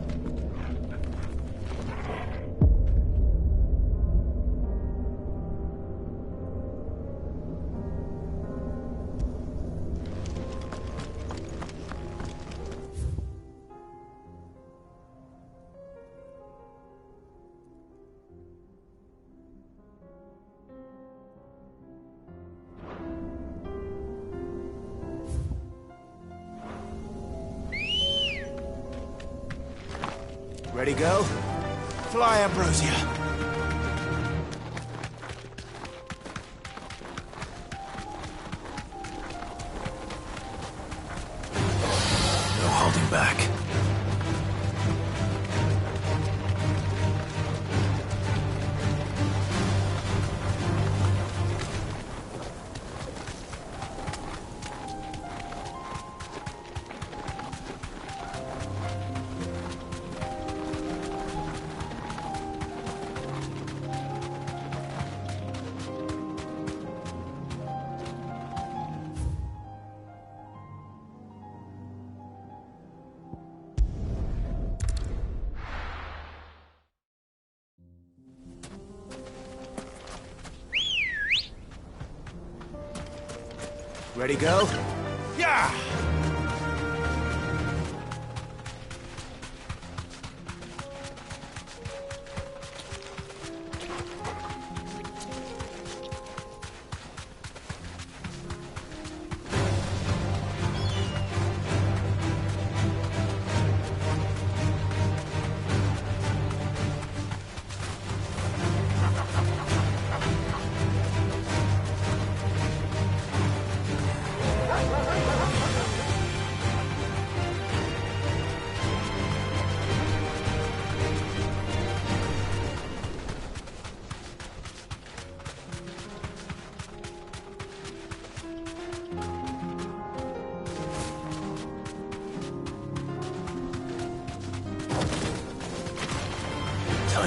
Ready, go? Fly, Ambrosia. No holding back. Ready, go? Yeah!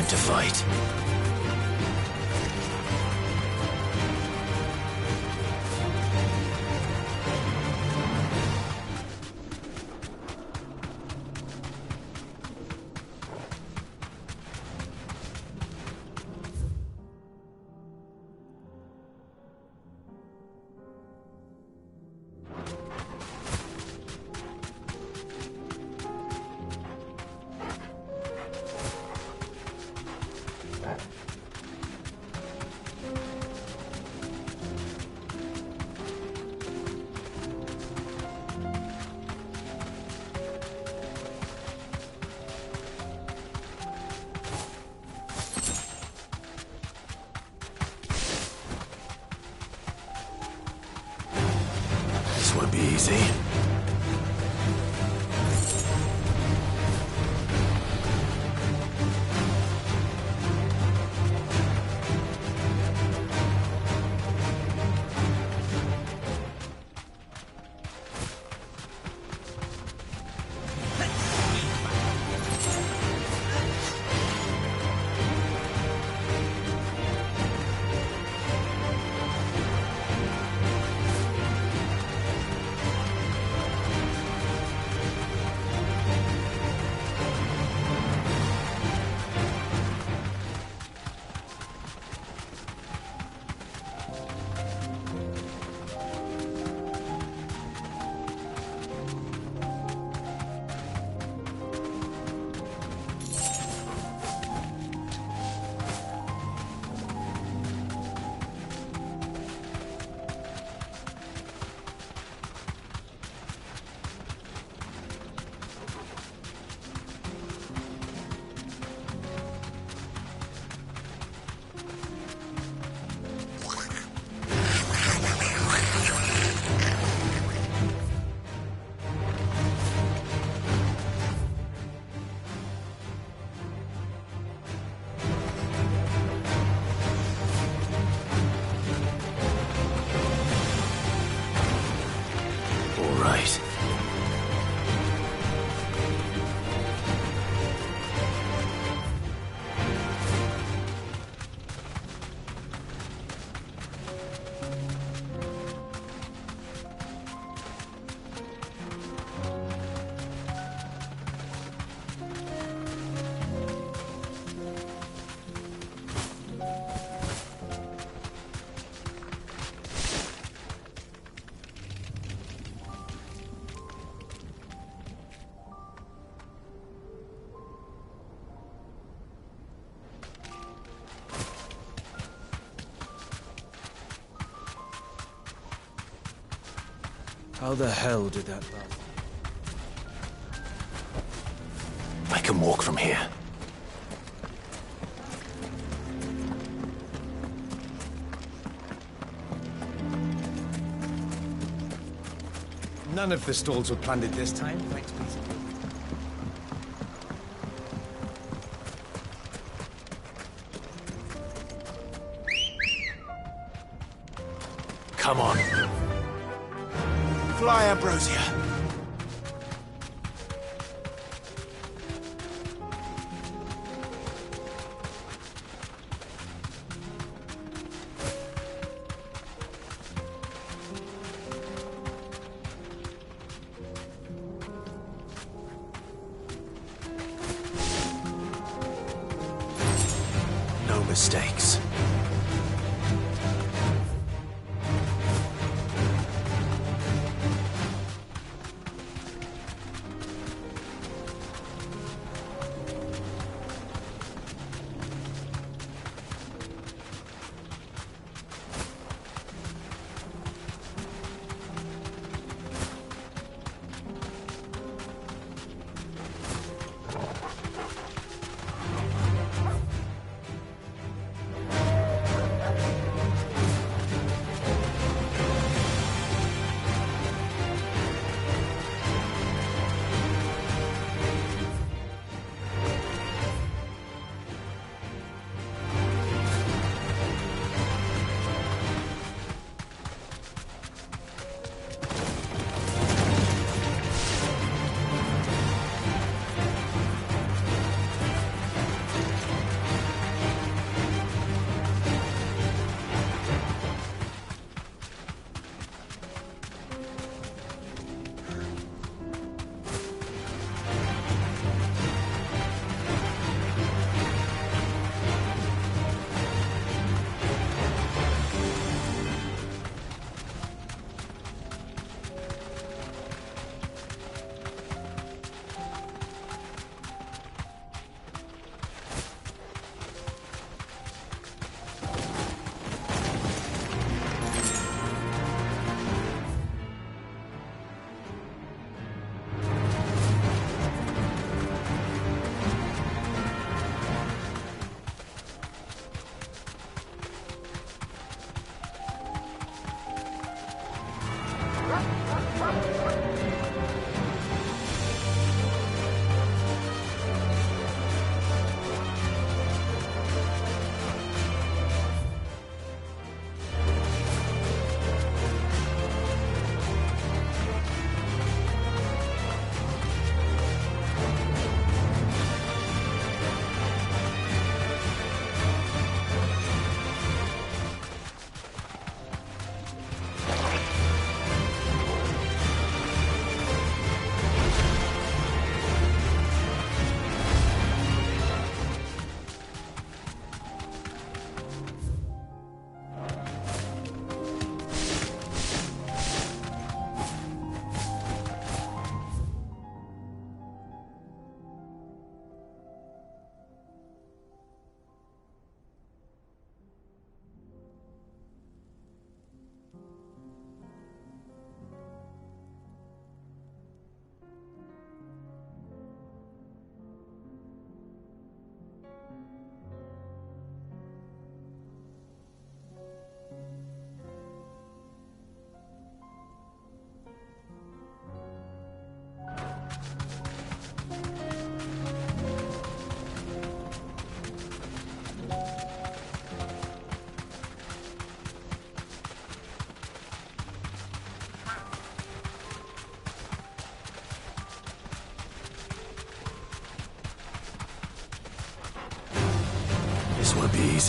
time to fight. This won't be easy. How the hell did that last? I can walk from here. None of the stalls were plundered this time, thanks, Peter. Come on. Fly, Ambrosia. No mistakes.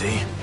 easy.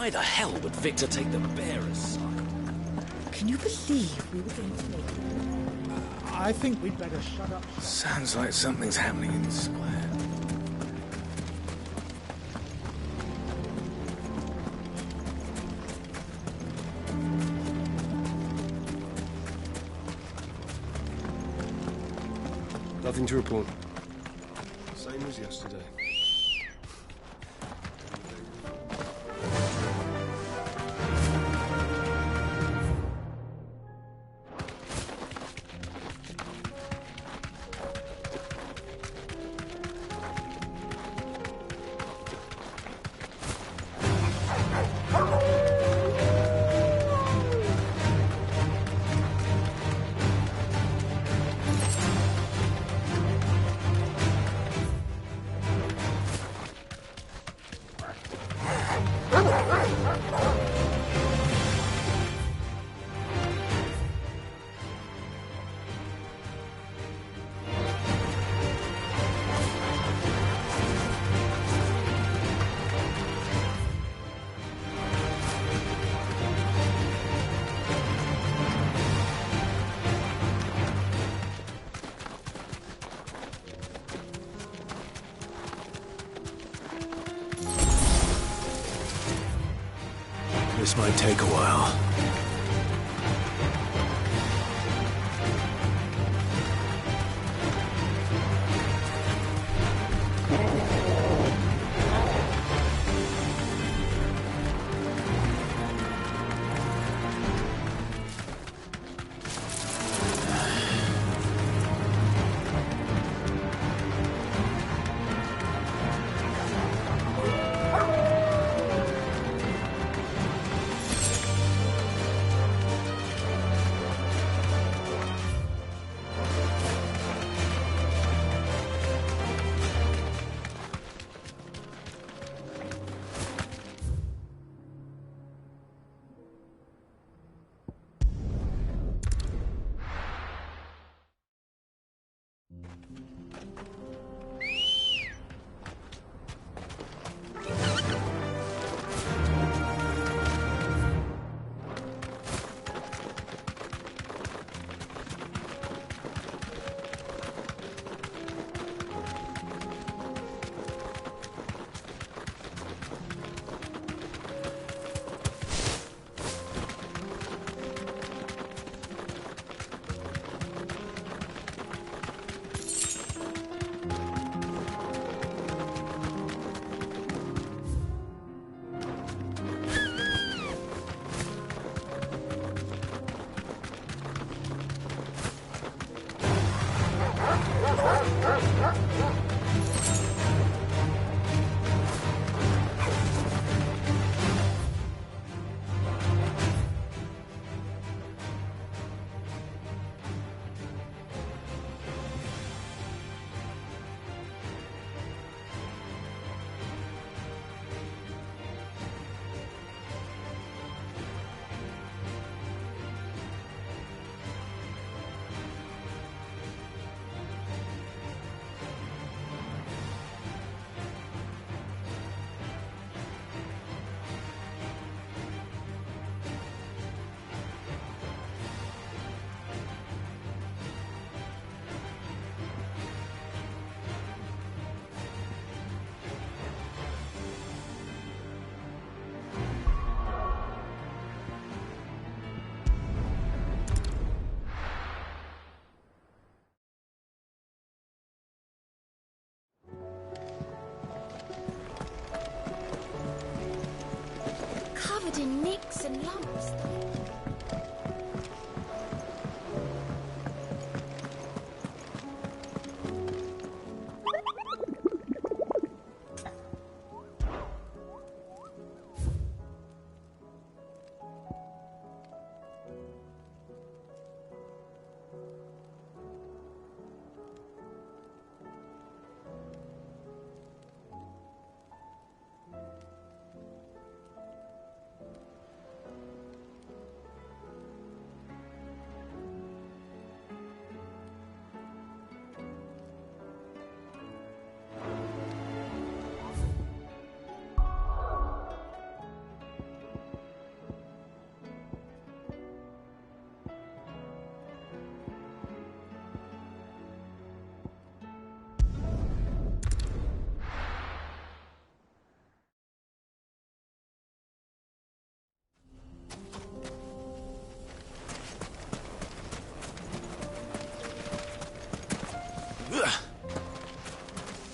Why the hell would Victor take the bearer's side? Can you believe we were going to make it? I think we'd better shut up. Sounds like something's happening in the square. Nothing to report. Same as yesterday. This might take a while. in nicks and lumps.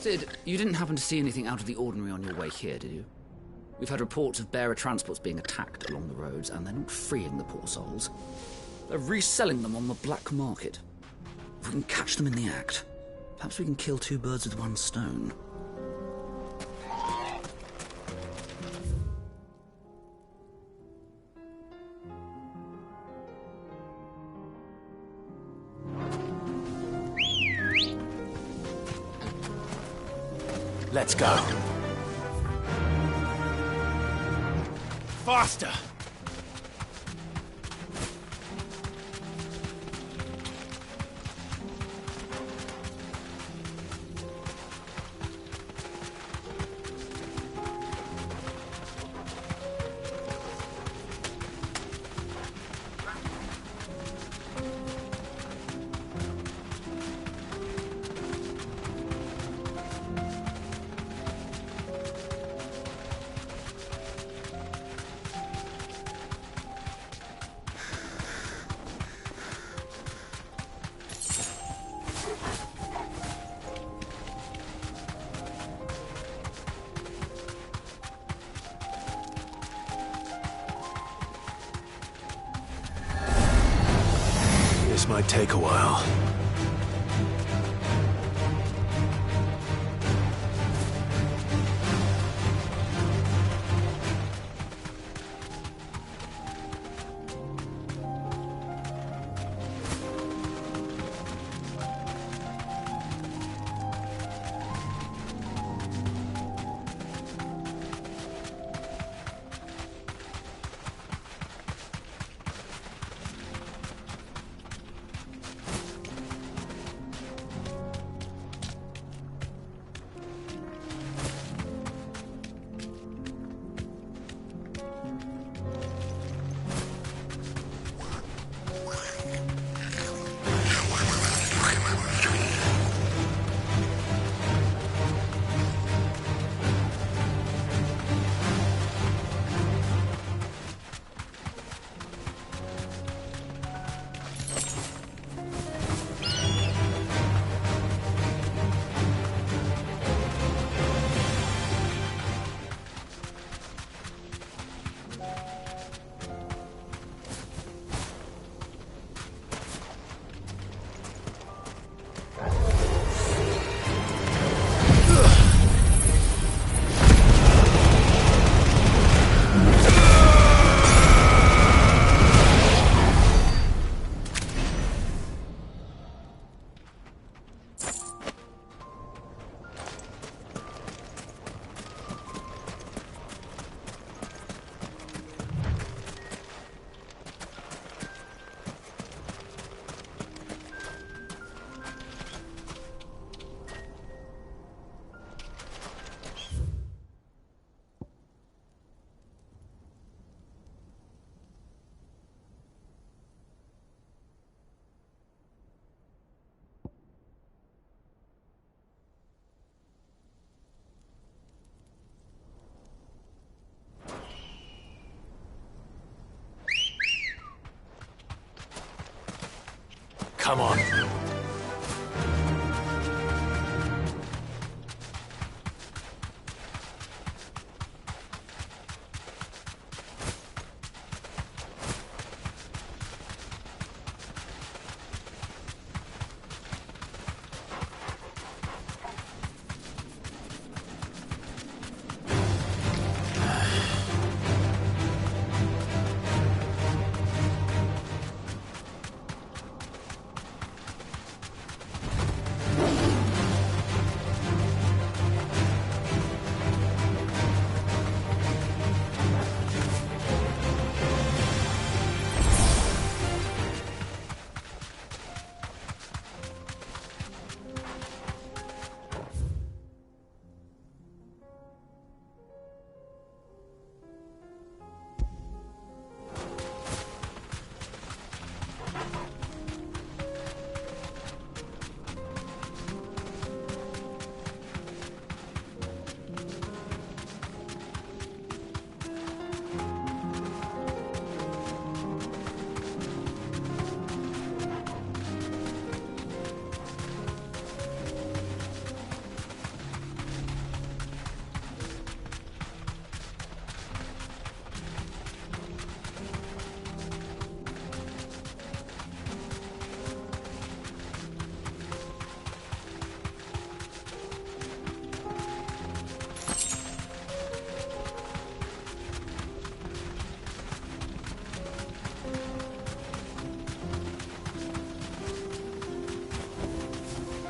Sid, you didn't happen to see anything out of the ordinary on your way here, did you? We've had reports of bearer transports being attacked along the roads, and they're not freeing the poor souls. They're reselling them on the black market. If we can catch them in the act, perhaps we can kill two birds with one stone. Let's go. Faster! This might take a while. Come on.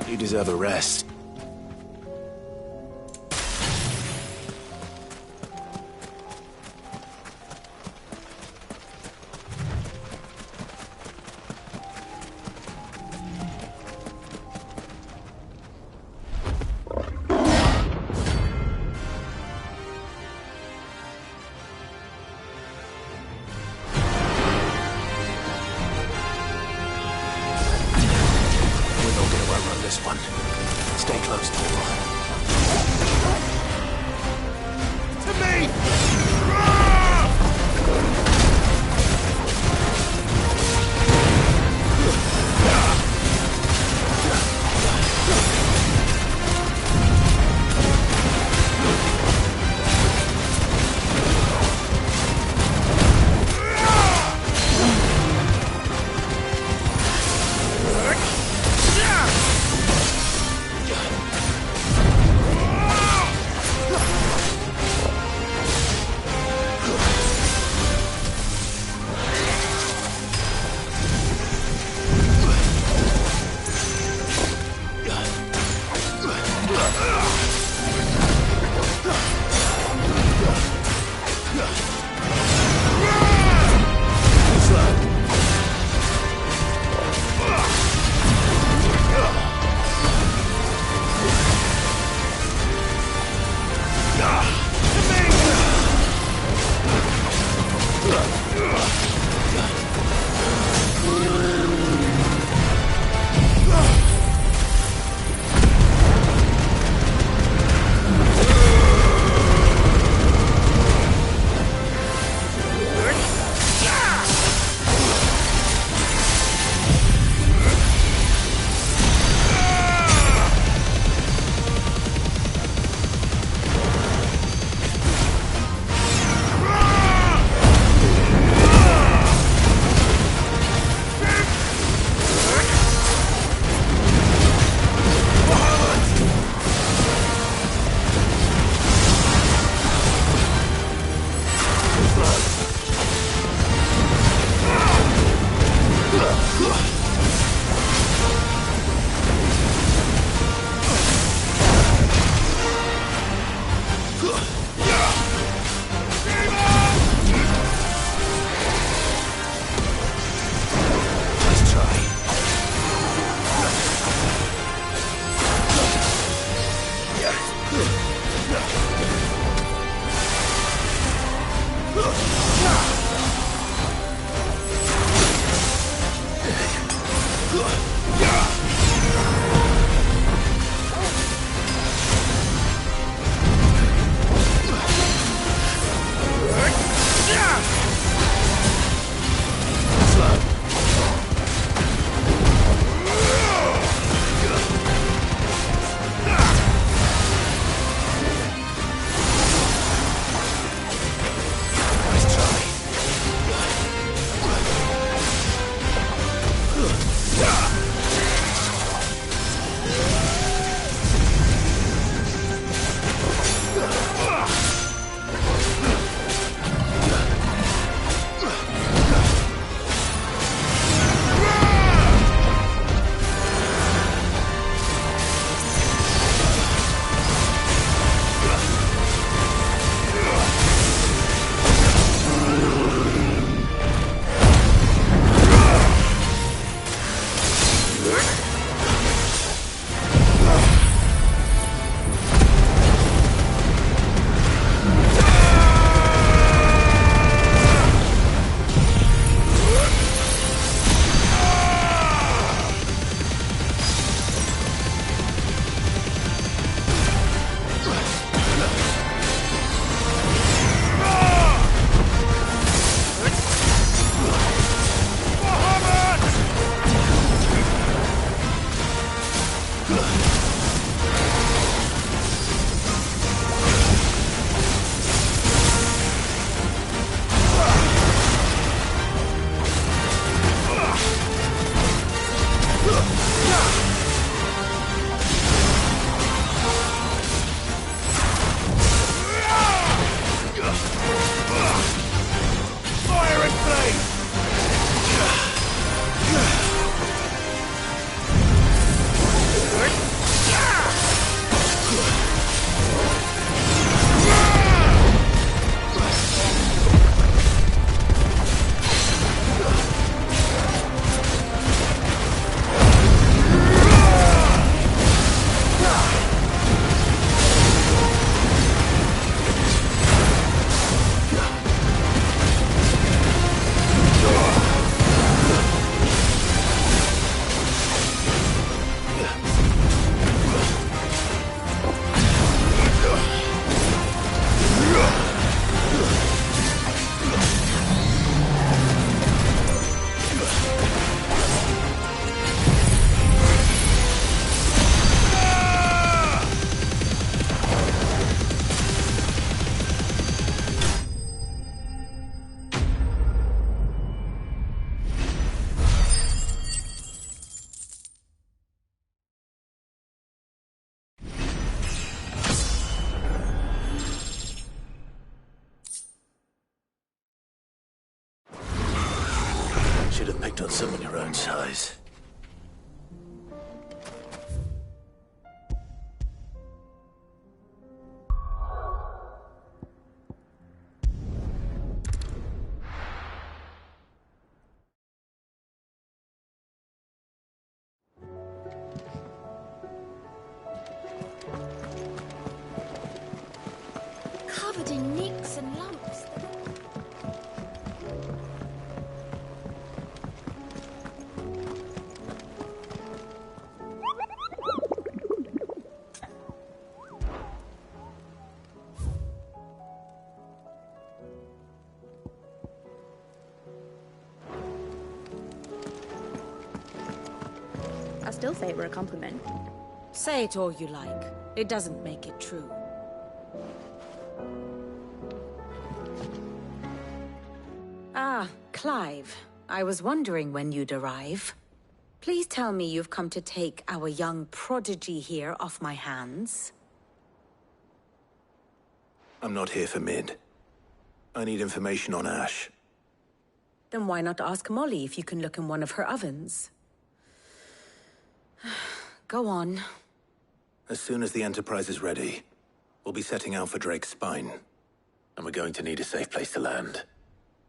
You deserve a rest. Should have picked on someone your own size. Covered in nicks and lumps. I still say it were a compliment. Say it all you like. It doesn't make it true. Ah, Clive. I was wondering when you'd arrive. Please tell me you've come to take our young prodigy here off my hands. I'm not here for Mid. I need information on Ash. Then why not ask Molly if you can look in one of her ovens? Go on. As soon as the Enterprise is ready, we'll be setting out for Drake's Spine. And we're going to need a safe place to land.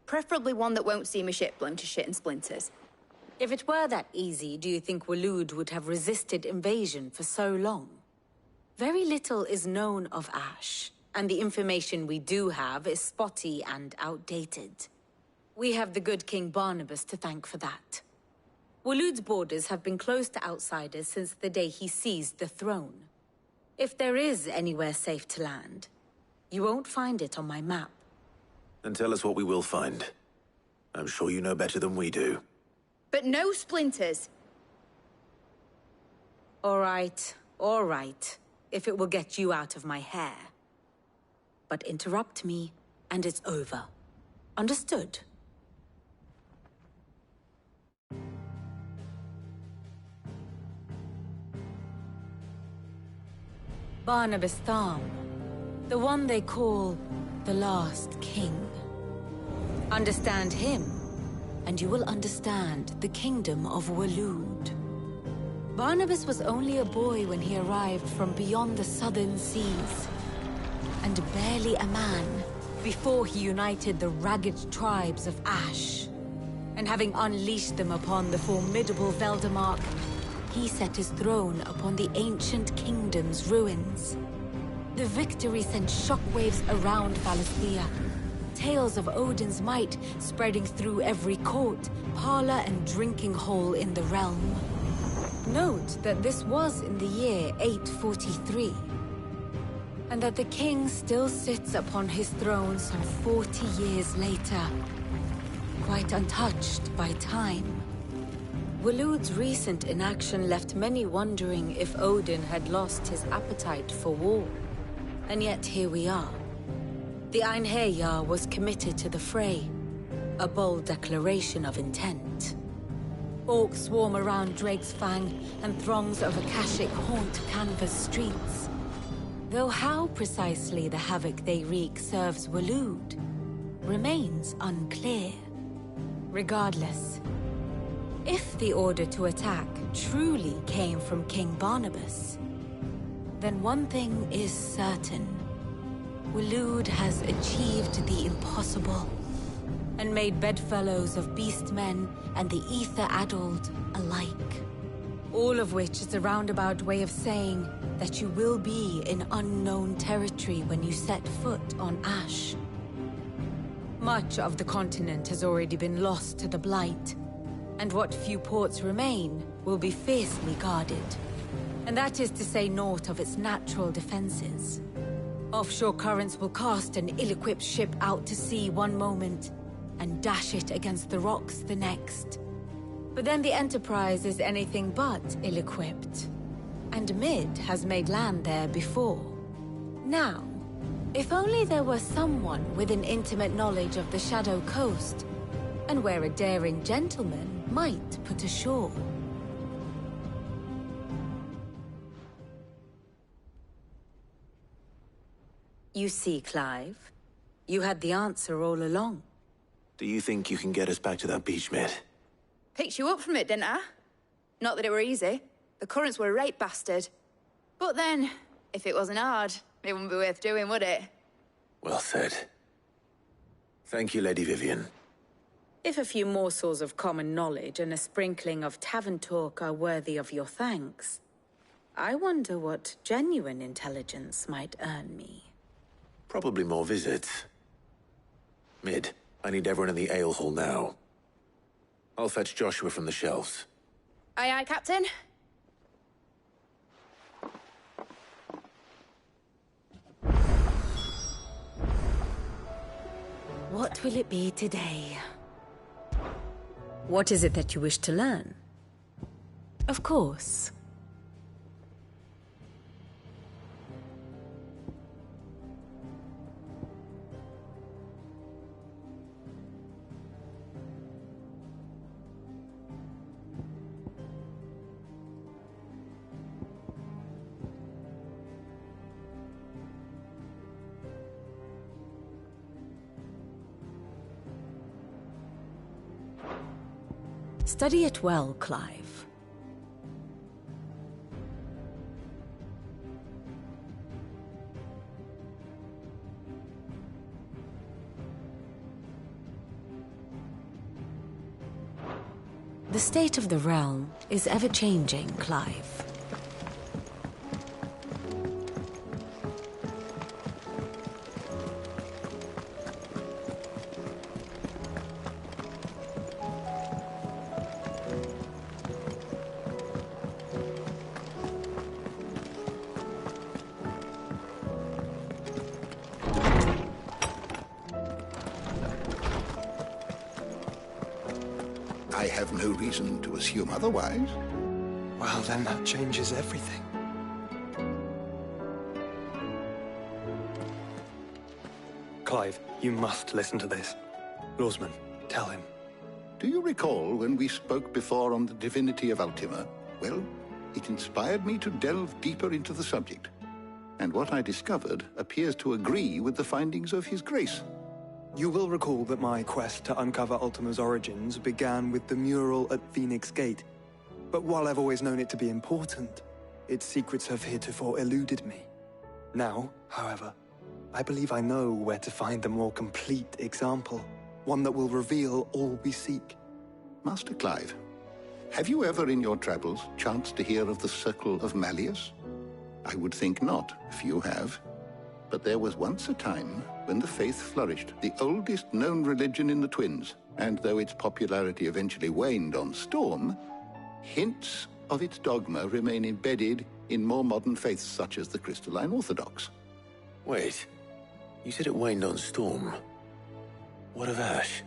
Preferably one that won't see my ship blown to shit and splinters. If it were that easy, do you think Waloed would have resisted invasion for so long? Very little is known of Ash, and the information we do have is spotty and outdated. We have the good King Barnabas to thank for that. Waloed's borders have been closed to outsiders since the day he seized the throne. If there is anywhere safe to land, you won't find it on my map. Then tell us what we will find. I'm sure you know better than we do. But no splinters! All right. If it will get you out of my hair. But interrupt me, and it's over. Understood? Barnabas Tham, the one they call the Last King. Understand him, and you will understand the kingdom of Waloed. Barnabas was only a boy when he arrived from beyond the southern seas, and barely a man before he united the ragged tribes of Ash. And having unleashed them upon the formidable Veldamark, he set his throne upon the ancient kingdom's ruins. The victory sent shockwaves around Valisthea, tales of Odin's might spreading through every court, parlor, and drinking hole in the realm. Note that this was in the year 843, and that the king still sits upon his throne some 40 years later, quite untouched by time. Waloed's recent inaction left many wondering if Odin had lost his appetite for war. And yet here we are. The Einherjar was committed to the fray, a bold declaration of intent. Orcs swarm around Drake's Fang, and throngs of Akashic haunt Canva's streets. Though how precisely the havoc they wreak serves Waloed remains unclear. Regardless, if the order to attack truly came from King Barnabas, then one thing is certain. Waloed has achieved the impossible, and made bedfellows of beastmen and the ether-addled alike. All of which is a roundabout way of saying that you will be in unknown territory when you set foot on Ash. Much of the continent has already been lost to the Blight, and what few ports remain will be fiercely guarded. And that is to say naught of its natural defenses. Offshore currents will cast an ill-equipped ship out to sea one moment, and dash it against the rocks the next. But then the Enterprise is anything but ill-equipped. And Mid has made land there before. Now, if only there were someone with an intimate knowledge of the Shadow Coast, and where a daring gentleman might put ashore. You see, Clive, you had the answer all along. Do you think you can get us back to that beach, Mid? Picked you up from it, didn't I? Not that it were easy. The currents were a right bastard. But then, if it wasn't hard, it wouldn't be worth doing, would it? Well said. Thank you, Lady Vivian. If a few morsels of common knowledge and a sprinkling of tavern talk are worthy of your thanks, I wonder what genuine intelligence might earn me. Probably more visits. Mid, I need everyone in the ale hall now. I'll fetch Joshua from the shelves. Aye, aye, Captain. What will it be today? What is it that you wish to learn? Of course. Study it well, Clive. The state of the realm is ever-changing, Clive. I have no reason to assume otherwise. Well, then that changes everything. Clive, you must listen to this. Lawsman, tell him. Do you recall when we spoke before on the divinity of Ultima? Well, it inspired me to delve deeper into the subject. And what I discovered appears to agree with the findings of His Grace. You will recall that my quest to uncover Ultima's origins began with the mural at Phoenix Gate. But while I've always known it to be important, its secrets have heretofore eluded me. Now, however, I believe I know where to find the more complete example, one that will reveal all we seek. Master Clive, have you ever in your travels chanced to hear of the Circle of Malleus? I would think not, if you have. But there was once a time when the faith flourished, the oldest known religion in the Twins, and though its popularity eventually waned on Storm, hints of its dogma remain embedded in more modern faiths such as the Crystalline Orthodox. Wait, you said it waned on Storm. What of Ash?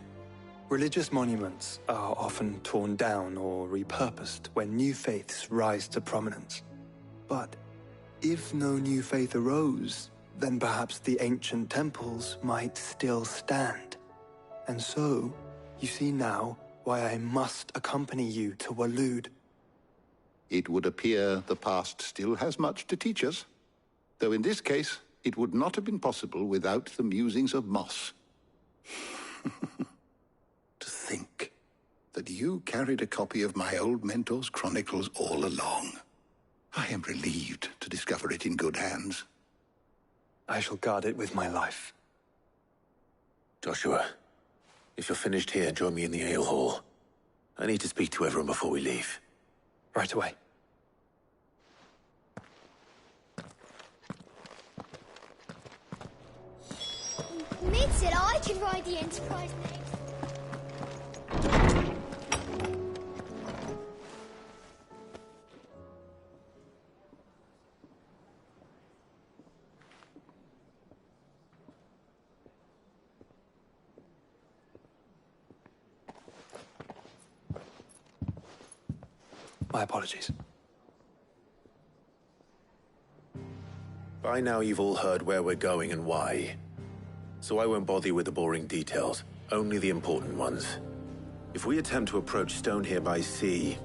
Religious monuments are often torn down or repurposed when new faiths rise to prominence. But if no new faith arose, then perhaps the ancient temples might still stand. And so, you see now why I must accompany you to Waloed. It would appear the past still has much to teach us, though in this case, it would not have been possible without the musings of Moss. To think that you carried a copy of my old mentor's chronicles all along. I am relieved to discover it in good hands. I shall guard it with my life. Joshua, if you're finished here, join me in the ale hall. I need to speak to everyone before we leave. Right away. Mid said I could ride the Enterprise next. My apologies. By now you've all heard where we're going and why. So I won't bother you with the boring details, only the important ones. If we attempt to approach Stone here by sea,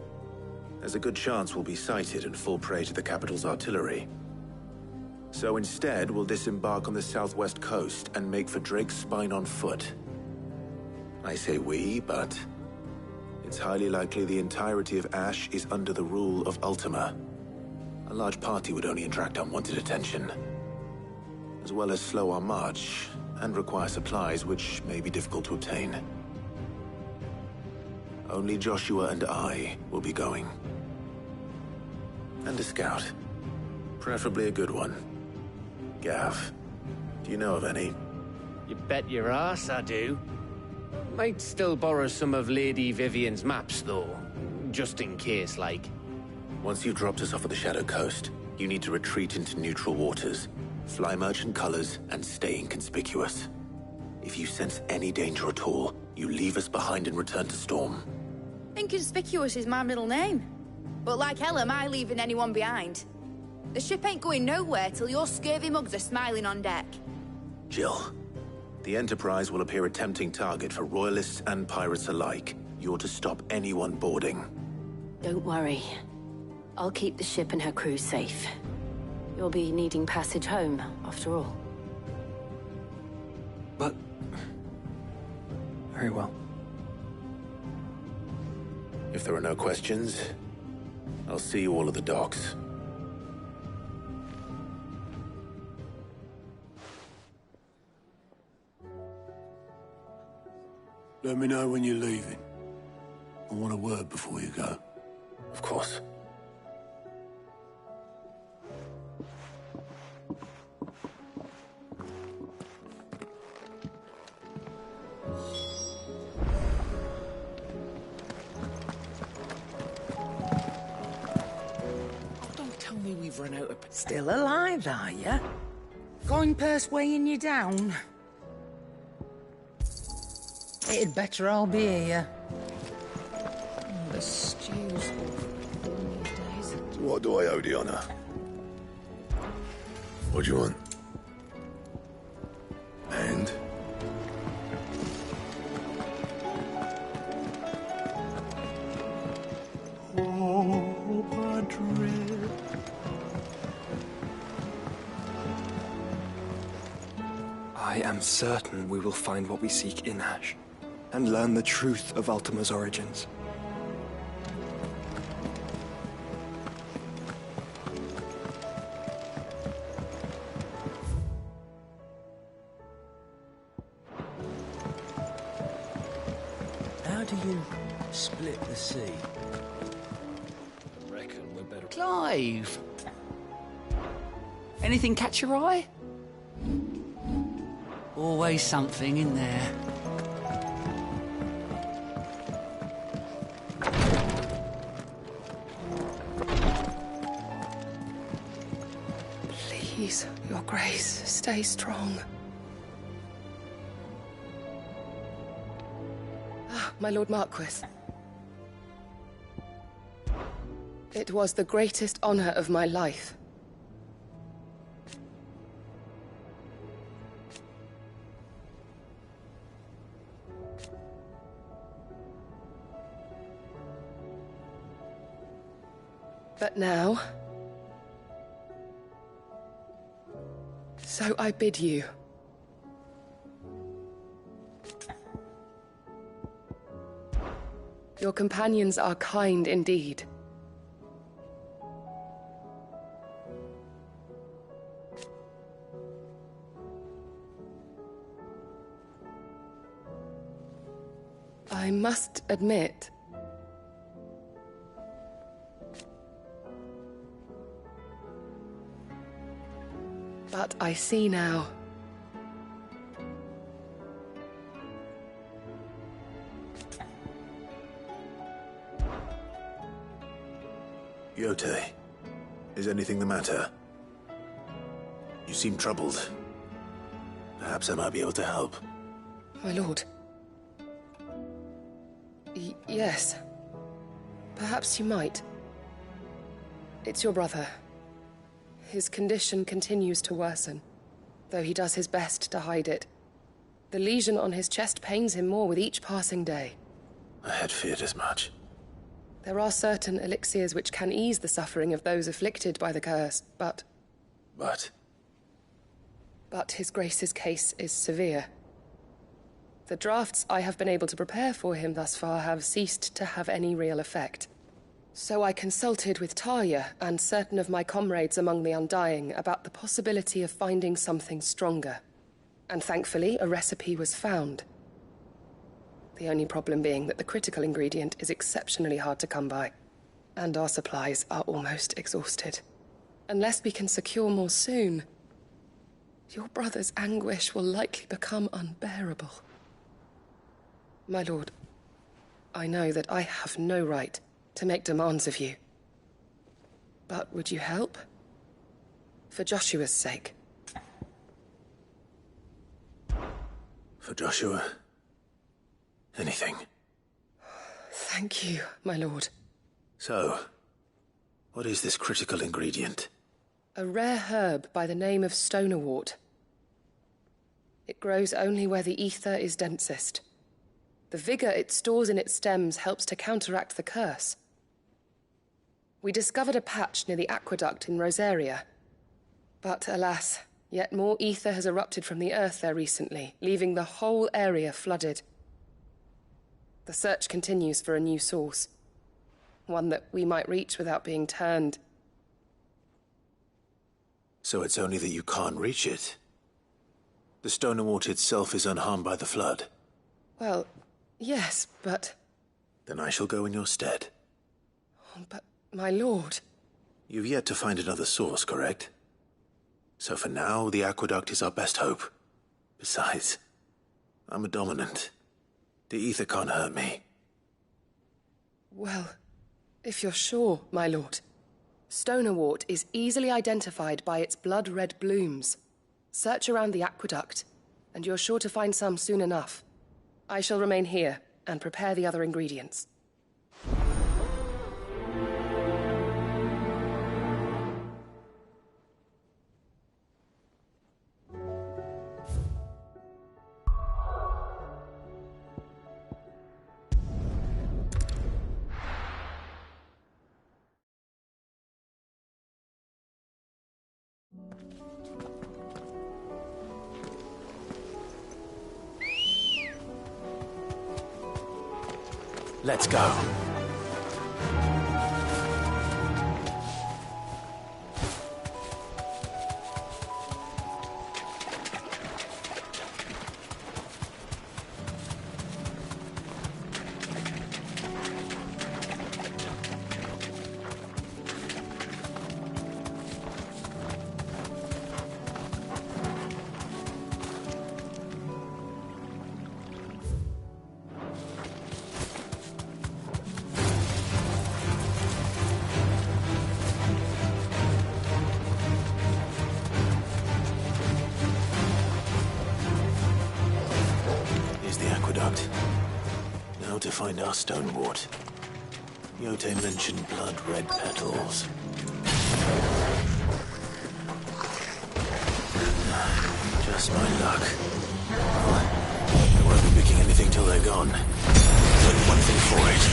there's a good chance we'll be sighted and fall prey to the capital's artillery. So instead, we'll disembark on the southwest coast and make for Drake's Spine on foot. I say we, but It's highly likely the entirety of Ash is under the rule of Ultima. A large party would only attract unwanted attention, as well as slow our march and require supplies which may be difficult to obtain. Only Joshua and I will be going. And a scout. Preferably a good one. Gav, do you know of any? You bet your ass I do. Might still borrow some of Lady Vivian's maps, though. Just in case, like. Once you've dropped us off at the Shadow Coast, you need to retreat into neutral waters, fly merchant colors, and stay inconspicuous. If you sense any danger at all, you leave us behind and return to Storm. Inconspicuous is my middle name. But like hell am I leaving anyone behind. The ship ain't going nowhere till your scurvy mugs are smiling on deck. Jill, the Enterprise will appear a tempting target for royalists and pirates alike. You're to stop anyone boarding. Don't worry. I'll keep the ship and her crew safe. You'll be needing passage home, after all. But... very well. If there are no questions, I'll see you all at the docks. Let me know when you're leaving. I want a word before you go. Of course. Don't tell me we've run out of... Still alive, are you? Going purse weighing you down? It'd better all be here. The stew's awful these days. What do I owe the honor? What do you want? And? Oh, Madrid. I am certain we will find what we seek in Ash, and learn the truth of Ultima's origins. How do you split the sea? I reckon we're better... Clive! Anything catch your eye? Always something in there. Please, Your Grace, stay strong. Ah, my Lord Marquis. It was the greatest honor of my life. But now... so I bid you. Your companions are kind indeed. I must admit... but I see now. Yote, is anything the matter? You seem troubled. Perhaps I might be able to help. My lord. Yes. Perhaps you might. It's your brother. His condition continues to worsen, though he does his best to hide it. The lesion on his chest pains him more with each passing day. I had feared as much. There are certain elixirs which can ease the suffering of those afflicted by the curse, but... But His Grace's case is severe. The drafts I have been able to prepare for him thus far have ceased to have any real effect. So I consulted with Talia and certain of my comrades among the Undying about the possibility of finding something stronger. And thankfully, a recipe was found. The only problem being that the critical ingredient is exceptionally hard to come by, and our supplies are almost exhausted. Unless we can secure more soon, your brother's anguish will likely become unbearable. My lord, I know that I have no right to make demands of you. But would you help? For Joshua's sake. For Joshua? Anything. Thank you, my lord. So, what is this critical ingredient? A rare herb by the name of stonerwort. It grows only where the ether is densest. The vigor it stores in its stems helps to counteract the curse. We discovered a patch near the aqueduct in Rosaria. But alas, yet more ether has erupted from the earth there recently, leaving the whole area flooded. The search continues for a new source. One that we might reach without being turned. So it's only that you can't reach it? The stonerwort itself is unharmed by the flood? Well, yes, but... Then I shall go in your stead. But, my lord... You've yet to find another source, correct? So for now, the aqueduct is our best hope. Besides, I'm a dominant. The ether can't hurt me. Well, if you're sure, my lord. Stonerwort is easily identified by its blood-red blooms. Search around the aqueduct, and you're sure to find some soon enough. I shall remain here and prepare the other ingredients. Let's go. Now to find our stonewort. Yote mentioned blood-red petals. Just my luck. I won't be picking anything till they're gone. There's only one thing for it.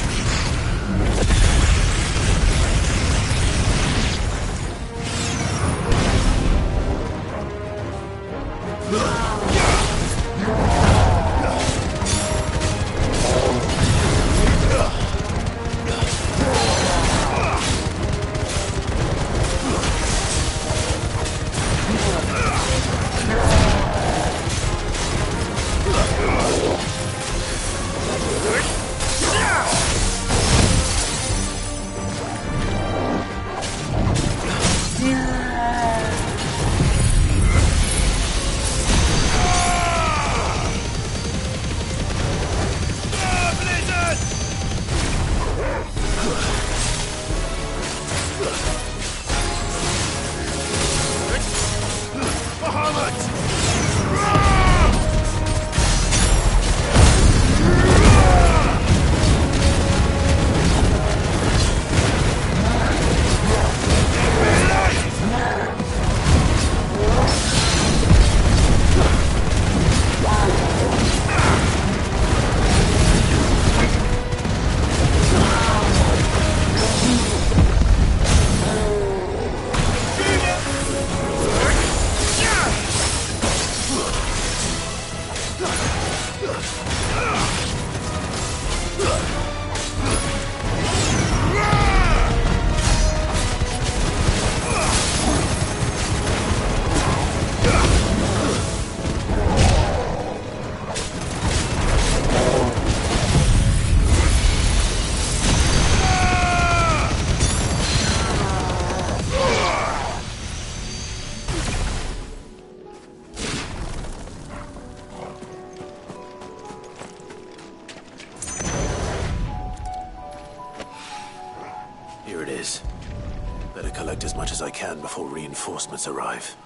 Better collect as much as I can before reinforcements arrive.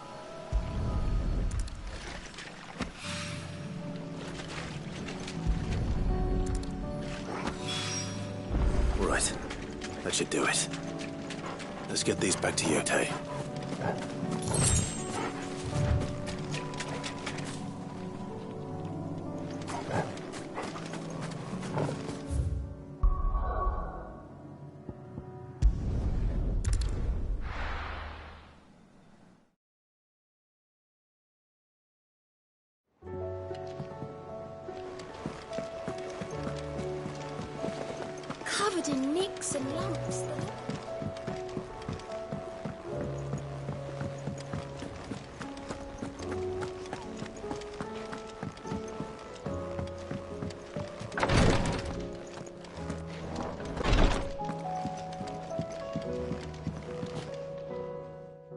Right. That should do it. Let's get these back to Yotei. Covered in nicks and lumps.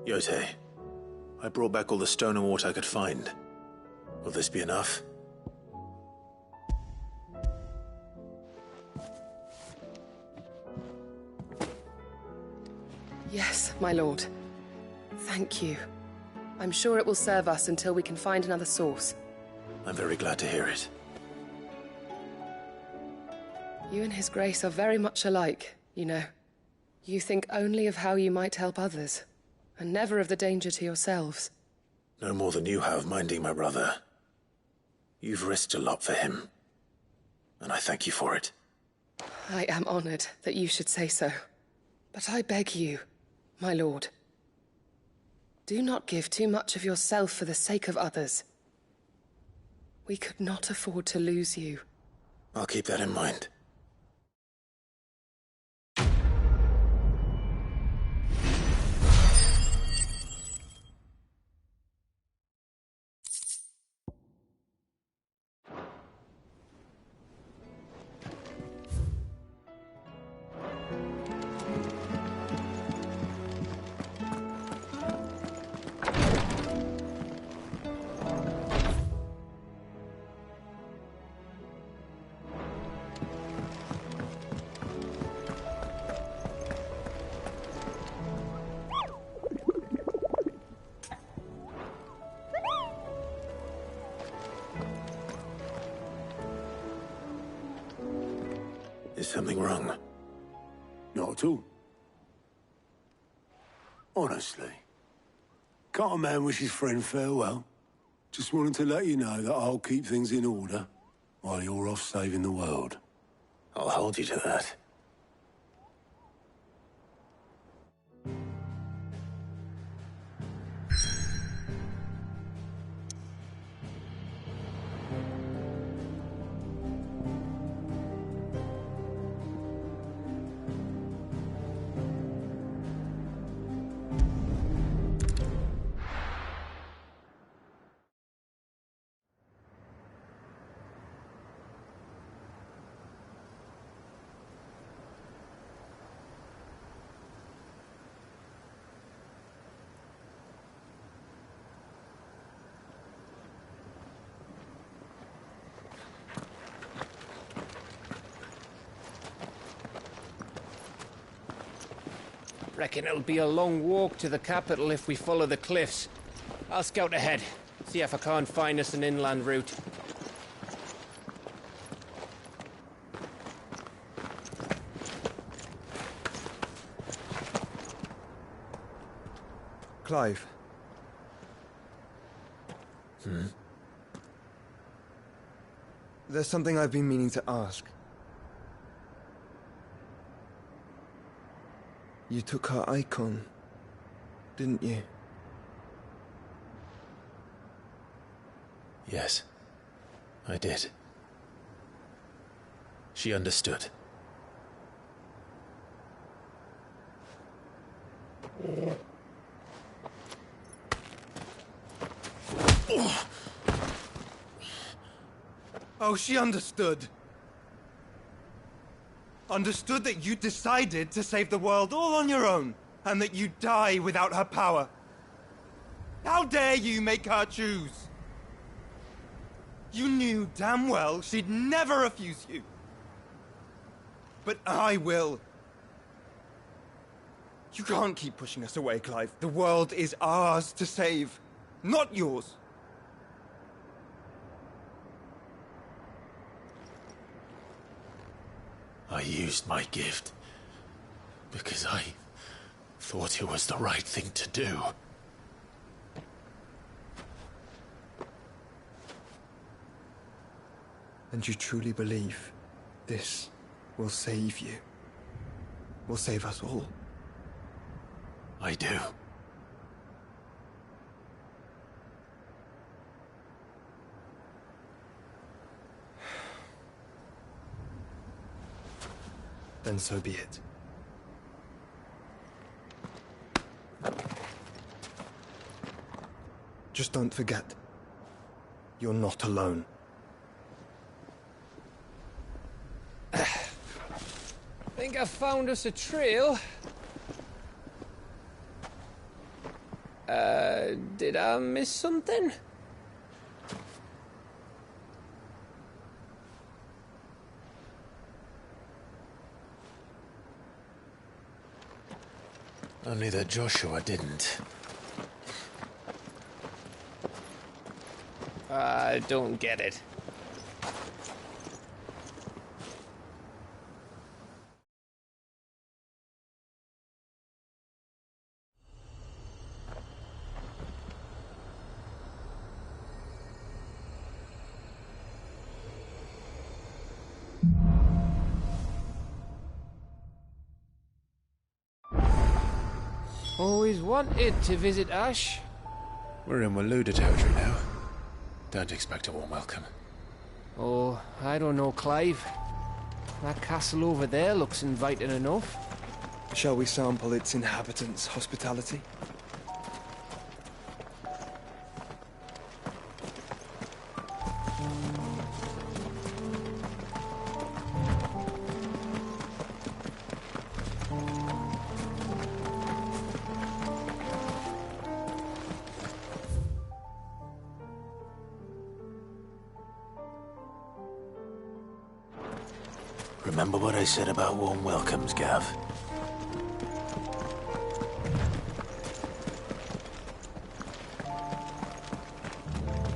Yotei, I brought back all the stone and water I could find. Will this be enough? Yes, my lord. Thank you. I'm sure it will serve us until we can find another source. I'm very glad to hear it. You and His Grace are very much alike, you know. You think only of how you might help others, and never of the danger to yourselves. No more than you have minding my brother. You've risked a lot for him, and I thank you for it. I am honored that you should say so. But I beg you, my lord, do not give too much of yourself for the sake of others. We could not afford to lose you. I'll keep that in mind. Is something wrong? Not at all. Honestly. Can't a man wish his friend farewell? Just wanted to let you know that I'll keep things in order while you're off saving the world. I'll hold you to that. Reckon it'll be a long walk to the capital if we follow the cliffs. I'll scout ahead, see if I can't find us an inland route. Clive. There's something I've been meaning to ask. You took her icon, didn't you? Yes, I did. She understood. Oh, she understood. Understood that you decided to save the world all on your own, and that you'd die without her power. How dare you make her choose? You knew damn well she'd never refuse you. But I will. You can't keep pushing us away, Clive. The world is ours to save, not yours. I used my gift because I thought it was the right thing to do. And you truly believe this will save you? Will save us all? I do. Then so be it. Just don't forget, you're not alone. Think I found us a trail. Did I miss something? Only that Joshua didn't. I don't get it. Always wanted to visit Ash. We're in Waluda territory now. Don't expect a warm welcome. Oh, I don't know, Clive. That castle over there looks inviting enough. Shall we sample its inhabitants' hospitality? Remember what I said about warm welcomes, Gav?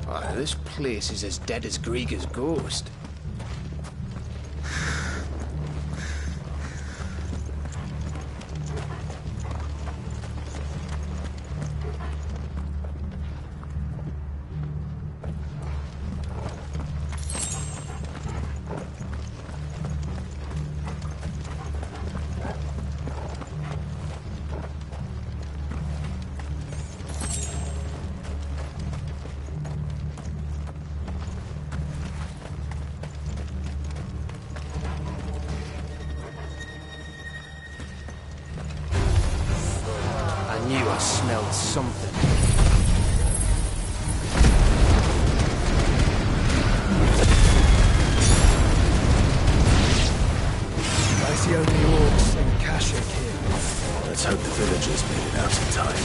Oh, this place is as dead as Grieger's ghost. I knew I smelled something. I see only orcs and Kashik here. Let's hope the villagers made it out in time.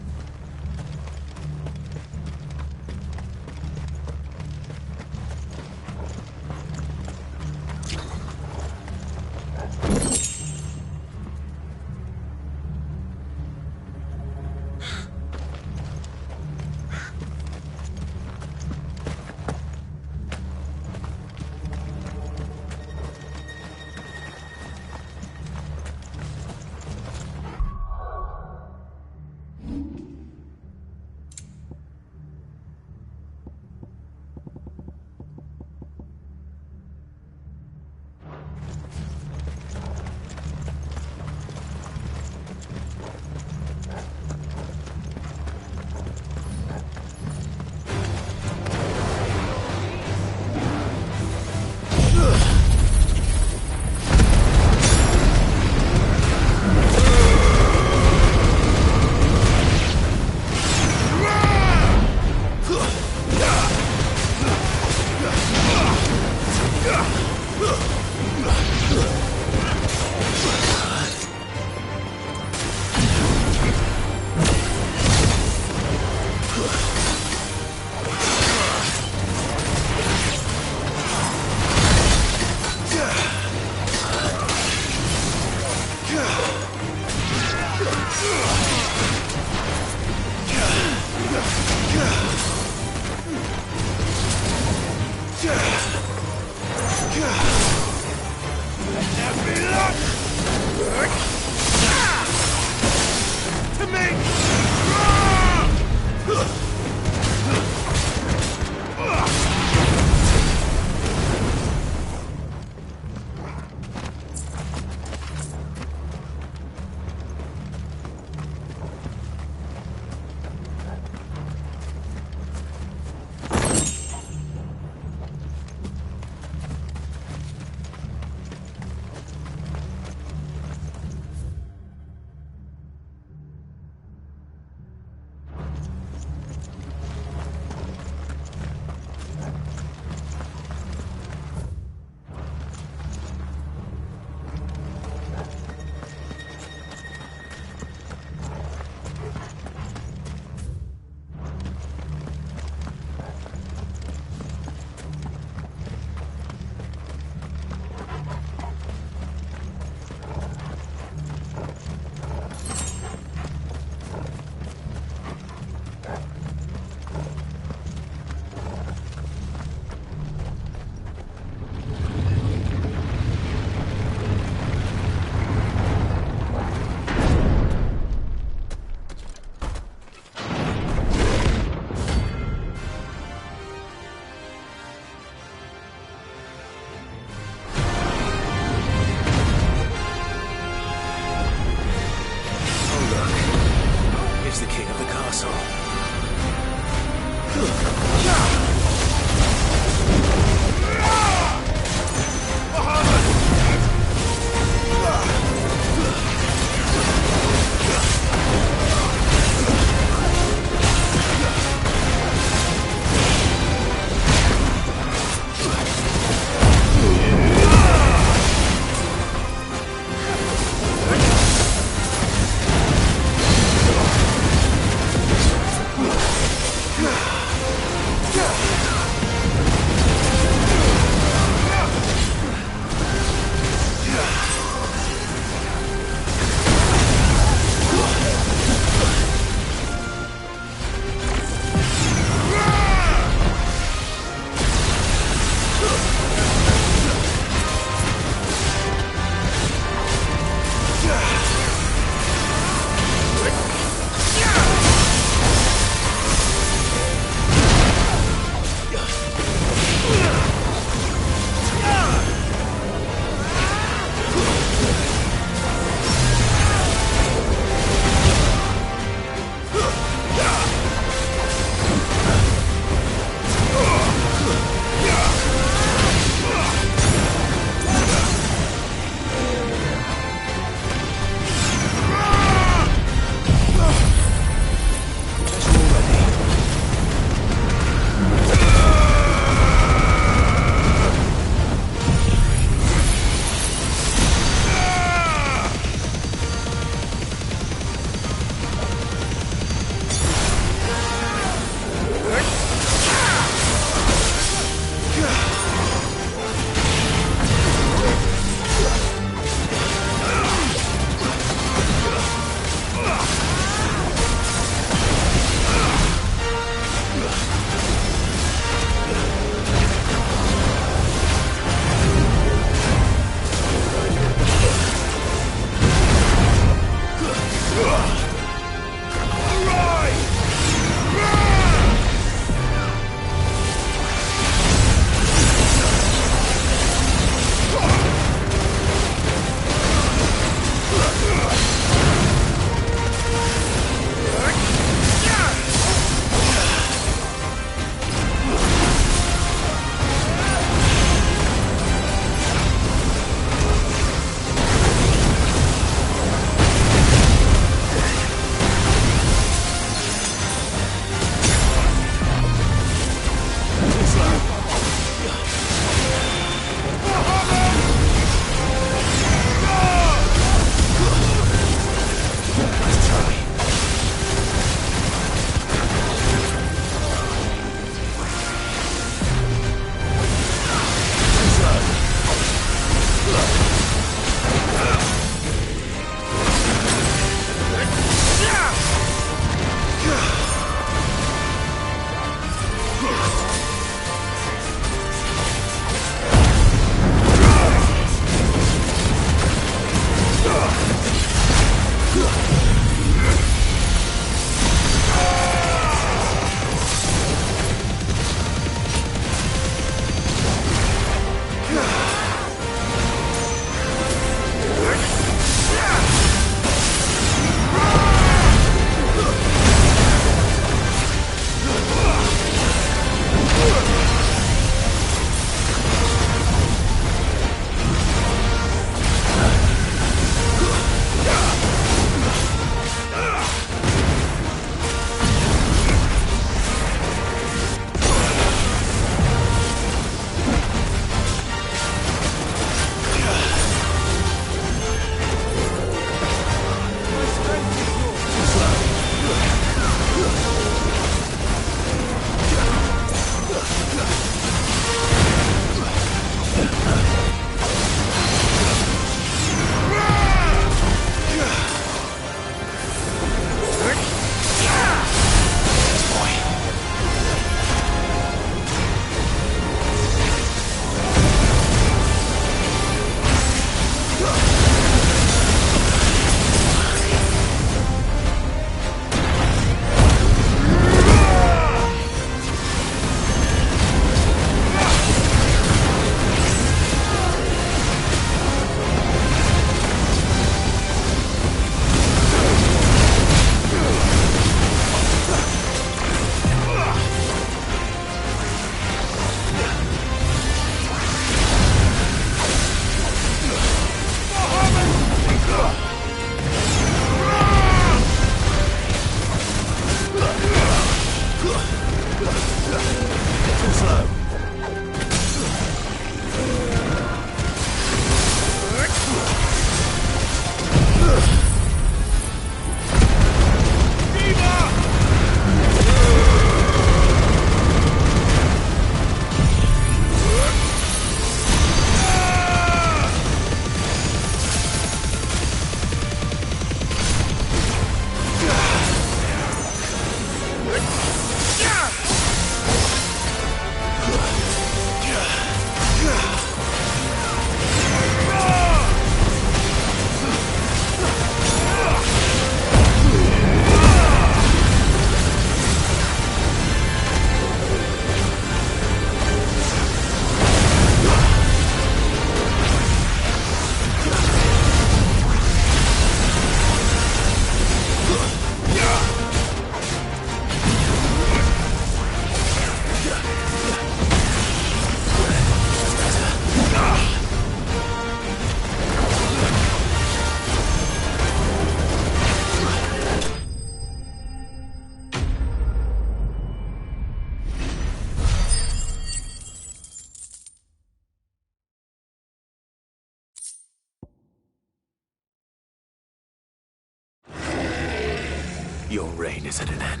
Your reign is at an end.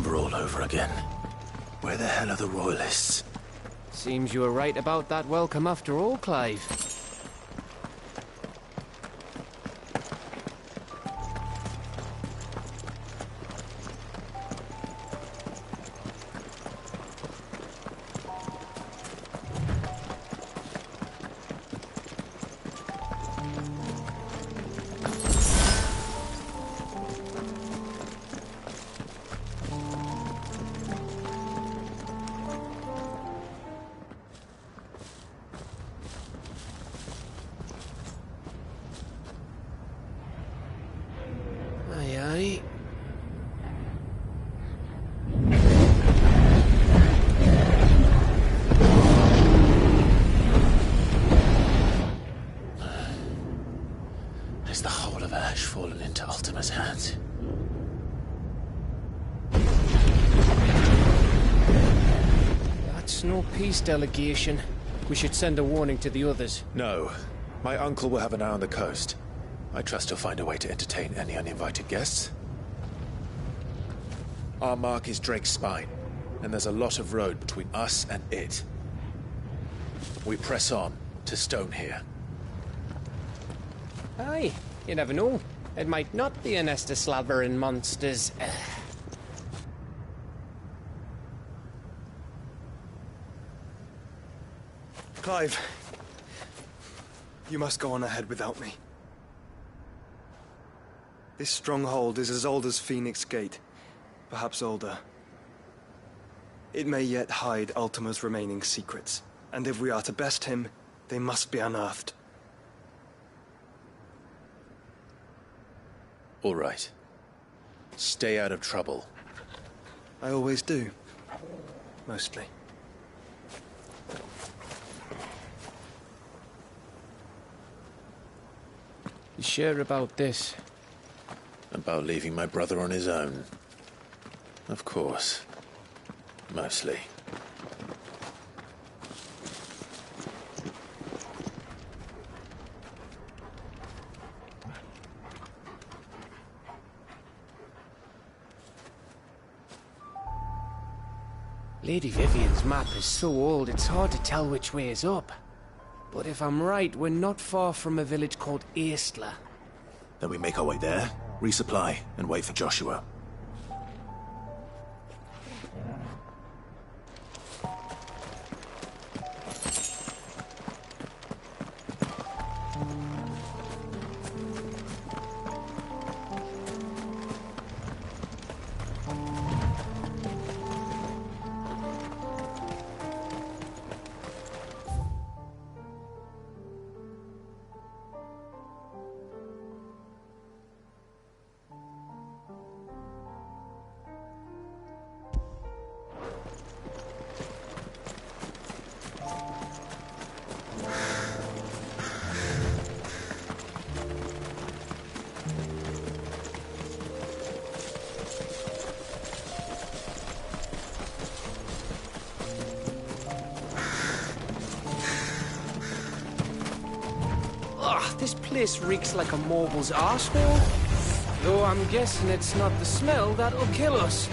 All over again. Where the hell are the royalists? Seems you were right about that welcome after all, Clive. Delegation. We should send a warning to the others. No. My uncle will have an eye on the coast. I trust he'll find a way to entertain any uninvited guests. Our mark is Drake's Spine, and there's a lot of road between us and it. We press on to Stone here. Aye, you never know. It might not be a nest of slavering monsters. Clive, you must go on ahead without me. This stronghold is as old as Phoenix Gate, perhaps older. It may yet hide Ultima's remaining secrets, and if we are to best him, they must be unearthed. All right. Stay out of trouble. I always do. Mostly. You sure about this? About leaving my brother on his own? Of course. Mostly. Lady Vivian's map is so old it's hard to tell which way is up. But if I'm right, we're not far from a village called Eastla. Then we make our way there, resupply, and wait for Joshua. This place reeks like a morble's arsehole. Though I'm guessing it's not the smell that'll kill us.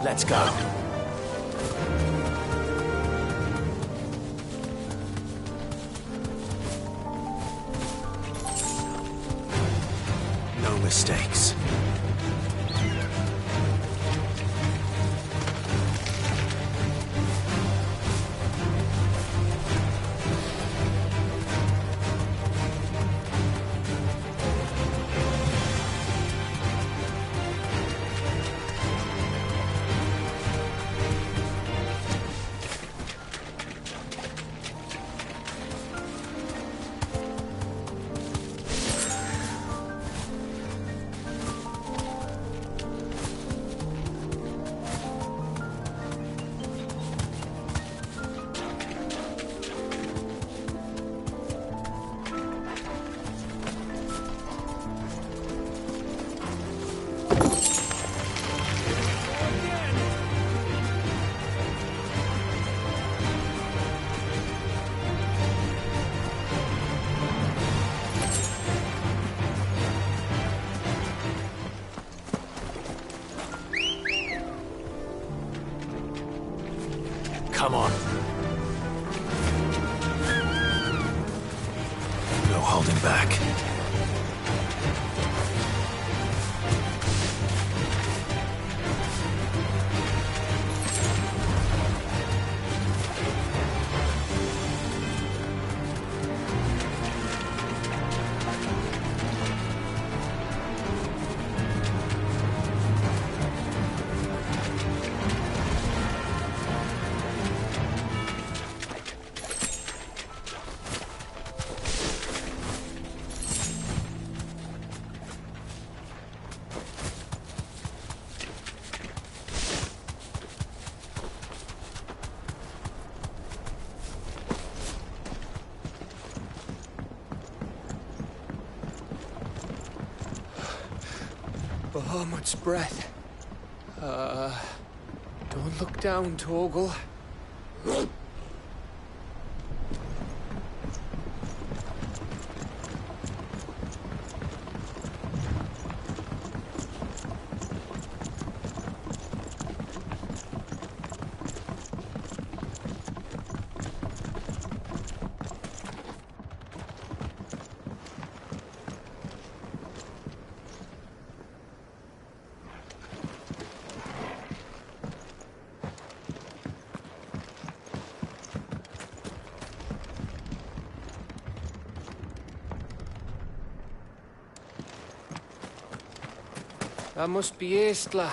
Let's go. No mistakes. Come on. No holding back. Bahamut's breath. Don't look down, Torgal. That must be Aistla.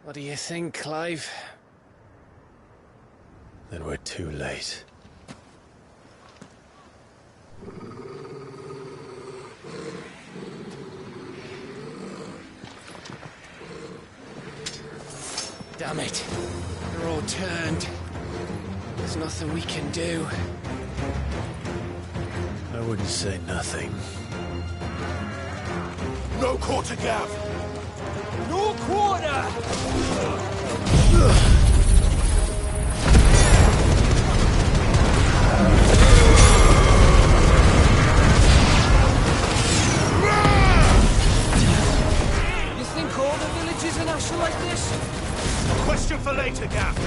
What do you think, Clive? Then we're too late. Damn it. They're all turned. There's nothing we can do. I wouldn't say nothing. No quarter, Gav! No quarter! You think all the villages in Ash are like this? A question for later, Gav.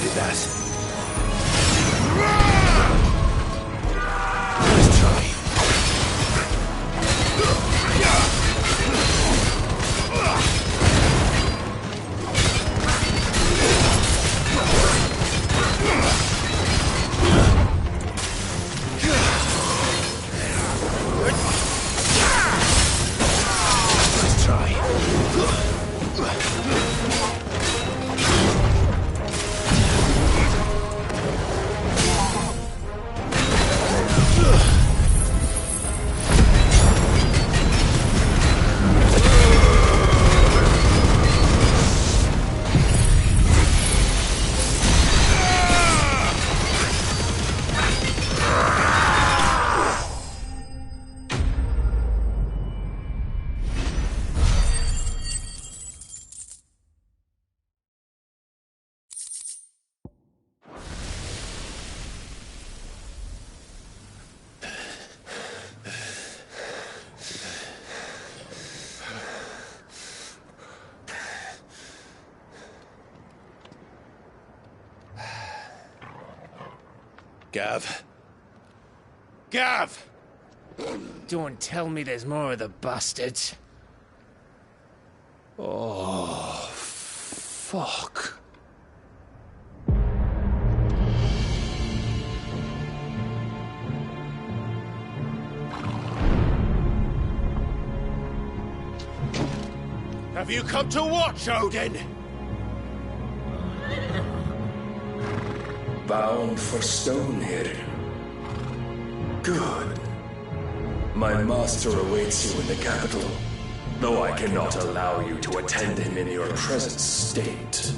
needed that. Let's try. Let's try. Gav. Gav! Don't tell me there's more of the bastards. Oh, fuck. Have you come to watch, Odin? Bound for Stonehill. Good. My master awaits you in the capital, though I cannot allow you to attend him in your present state.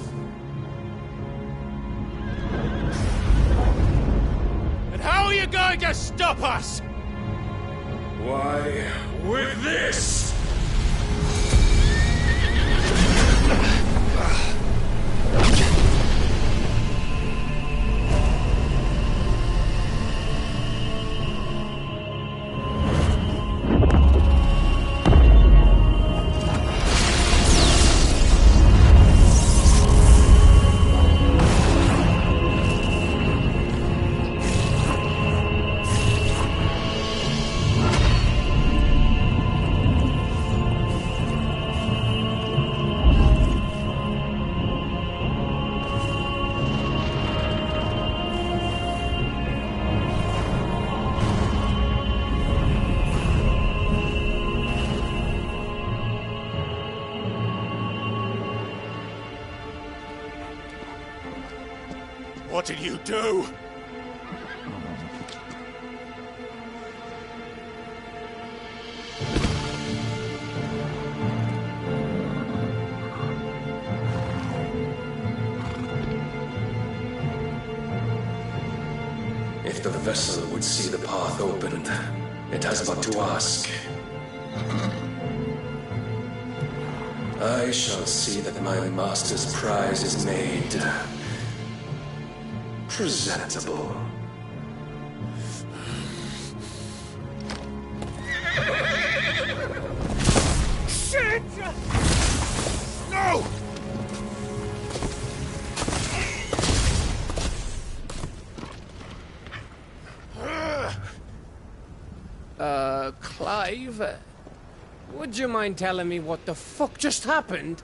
And how are you going to stop us? Why, with this! What did you do? If the vessel would see the path opened, it has but to ask. I shall see that my master's prize is made presentable. Shit! No! Clive, would you mind telling me what the fuck just happened?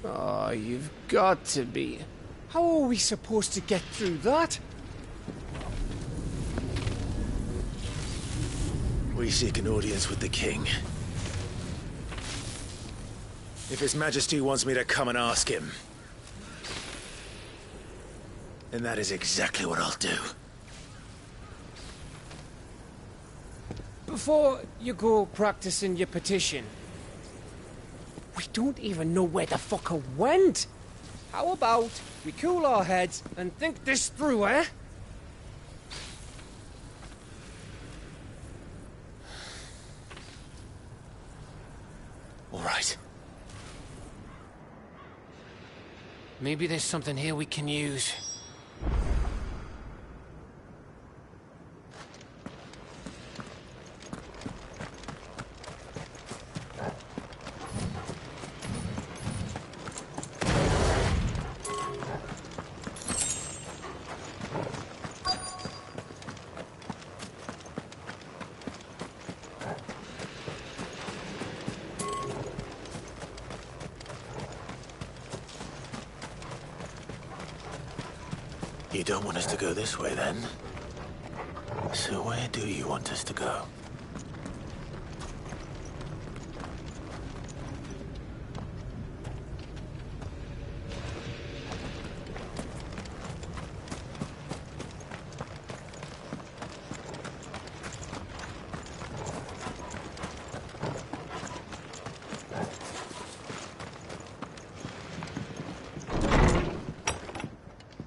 Oh, you've got to be. How are we supposed to get through that? We seek an audience with the king. If His Majesty wants me to come and ask him, then that is exactly what I'll do. Before you go practicing your petition, we don't even know where the fucker went. How about we cool our heads and think this through, eh? All right. Maybe there's something here we can use. You don't want us to go this way, then? So where do you want us to go?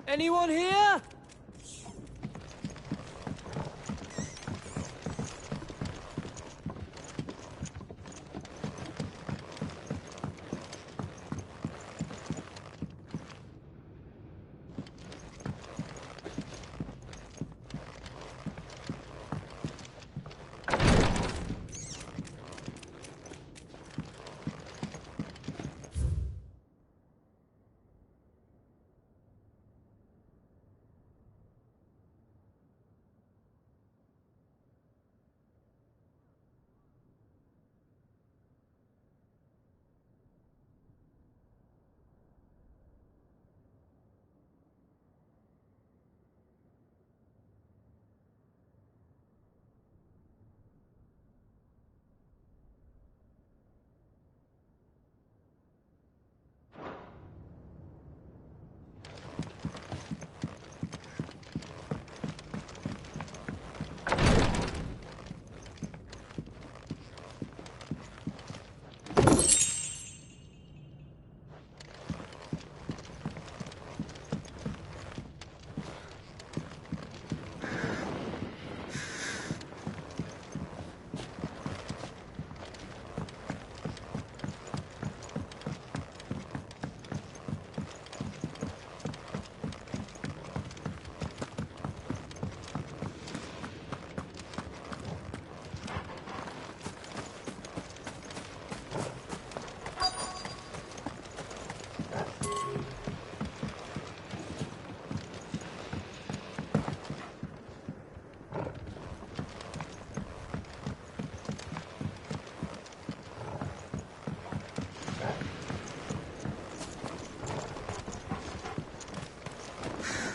Anyone here?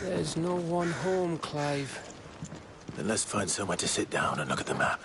There's no one home, Clive. Then let's find somewhere to sit down and look at the map.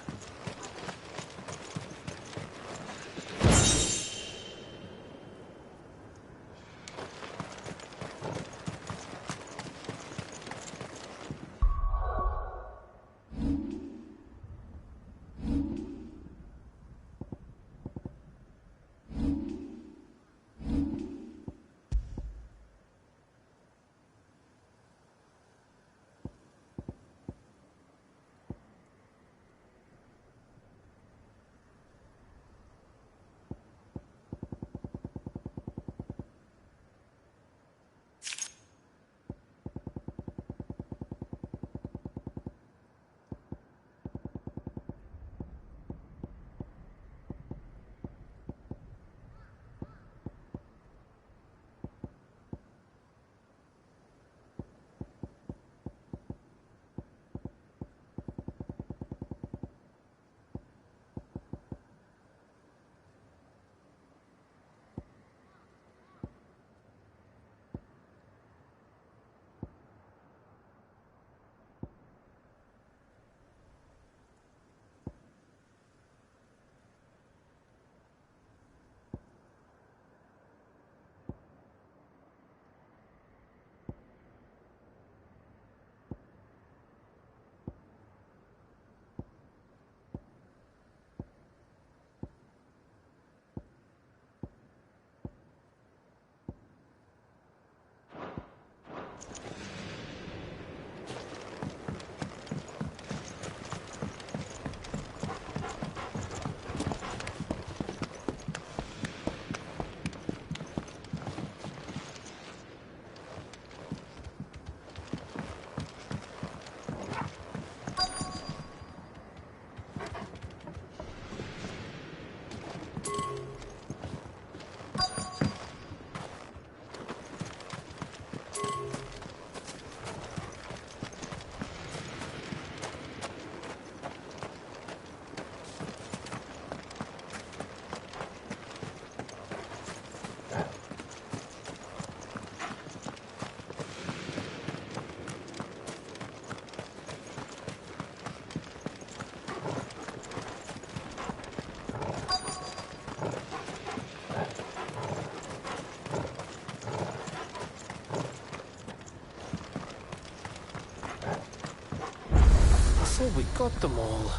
thought we got them all.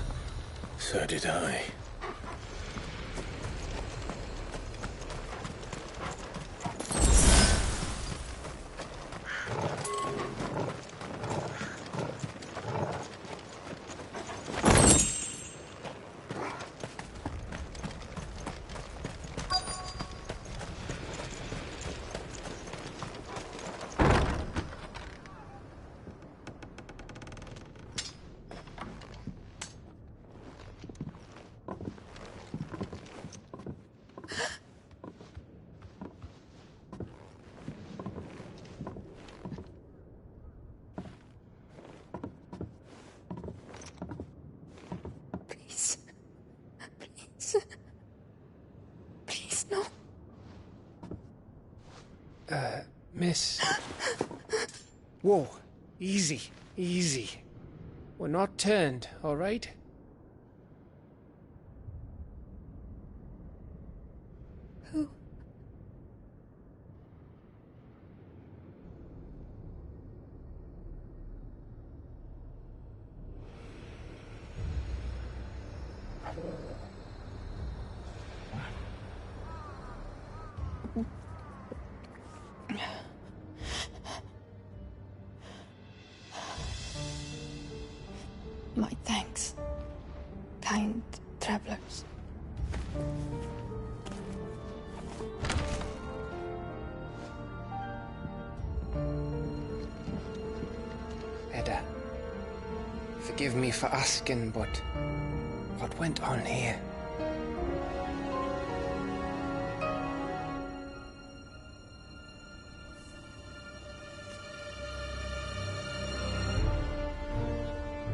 So did I. Please, no. Miss. Whoa, easy, easy. We're not turned, all right? Who? My thanks, kind travelers. Edda, forgive me for asking, but what went on here?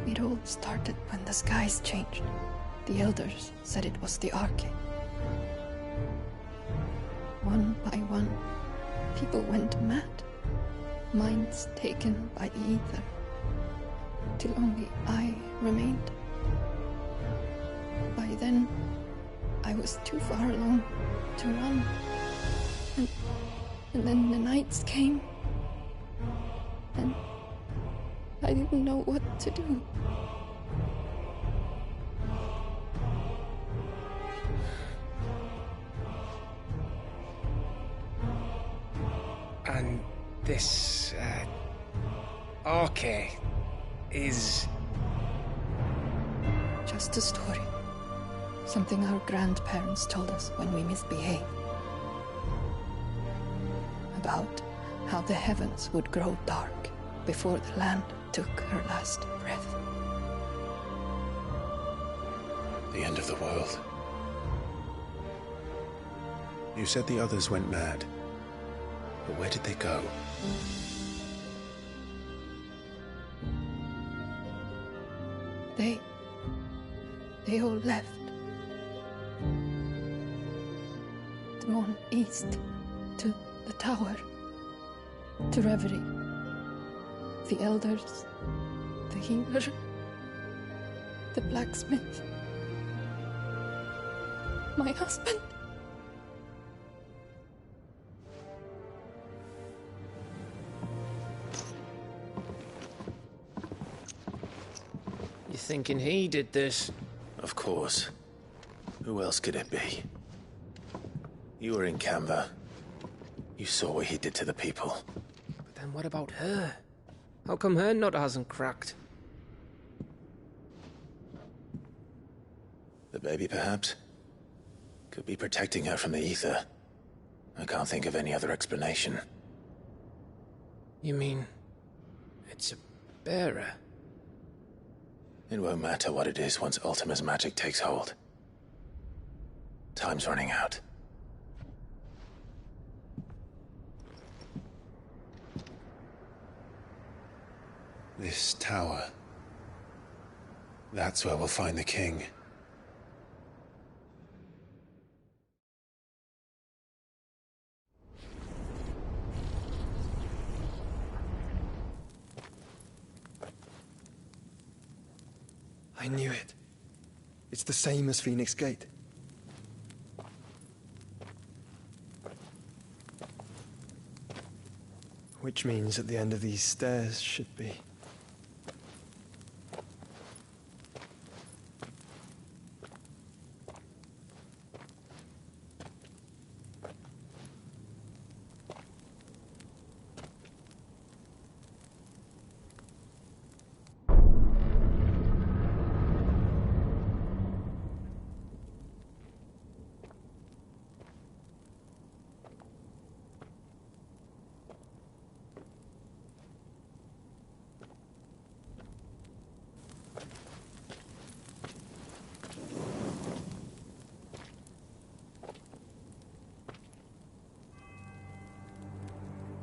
It all started when the skies changed. The elders said it was the Arcade. One by one, people went mad. Minds taken by the ether. Till only I remained. By then, I was too far along to run. And then the nights came. And I didn't know what to do. And this, Arcade is... Just a story. Something our grandparents told us when we misbehaved. About how the heavens would grow dark before the land took her last breath. The end of the world. You said the others went mad. But where did they go? They all left. Gone east to the tower, to Reverie. The elders, the healer, the blacksmith, my husband. You thinking he did this? Of course. Who else could it be? You were in Canva. You saw what he did to the people. But then what about her? How come her nut hasn't cracked? The baby, perhaps? Could be protecting her from the ether. I can't think of any other explanation. You mean... it's a bearer? It won't matter what it is once Ultima's magic takes hold. Time's running out. This tower. That's where we'll find the king. I knew it. It's the same as Phoenix Gate. Which means at the end of these stairs should be...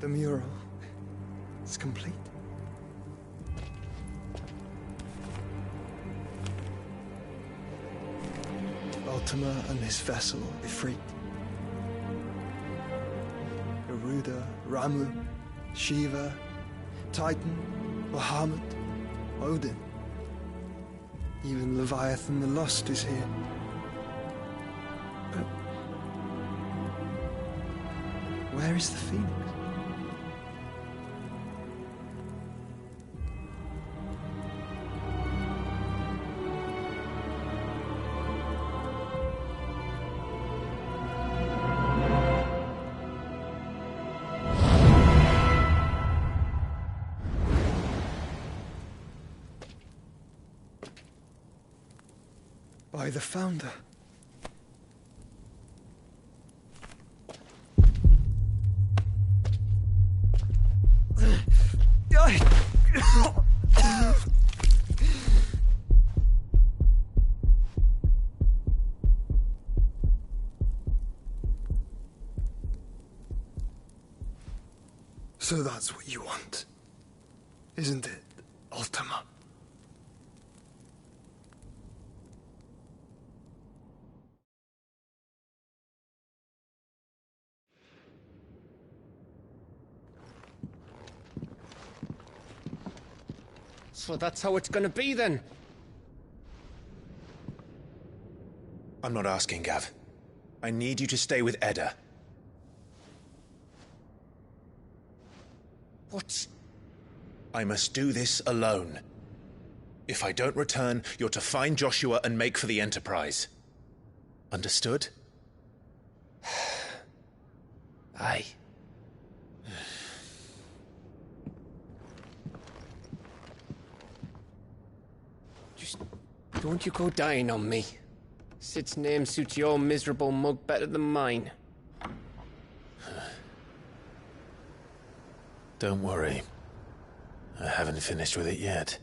The mural is complete. Ultima and his vessel, Ifrit. Garuda, Ramu, Shiva, Titan, Bahamut, Odin. Even Leviathan the Lost is here. But where is the Phoenix? By the Founder. So that's what you want, isn't it, Ultima? So that's how it's gonna be, then? I'm not asking, Gav. I need you to stay with Edda. What? I must do this alone. If I don't return, you're to find Joshua and make for the Enterprise. Understood? Aye. Just don't you go dying on me. Sid's name suits your miserable mug better than mine. Don't worry. I haven't finished with it yet.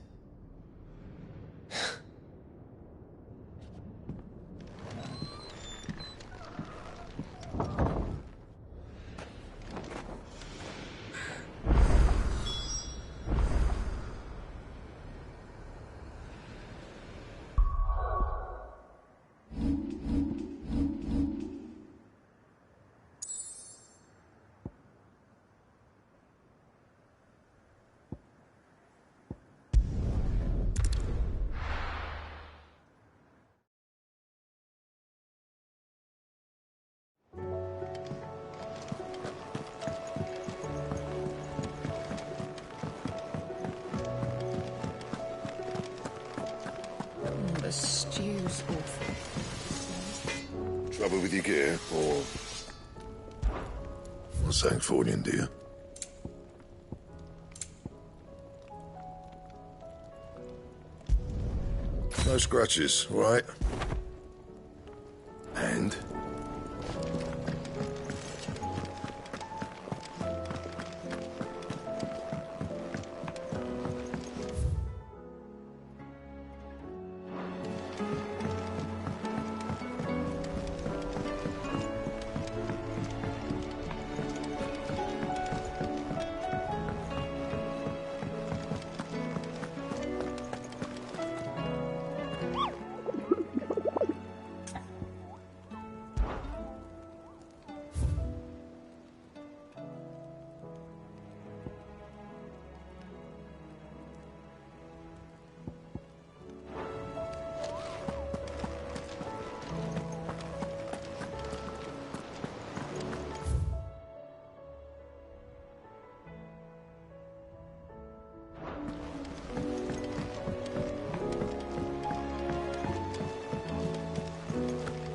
The stew's awful. Trouble with your gear, or something falling, do you? No scratches, right? And?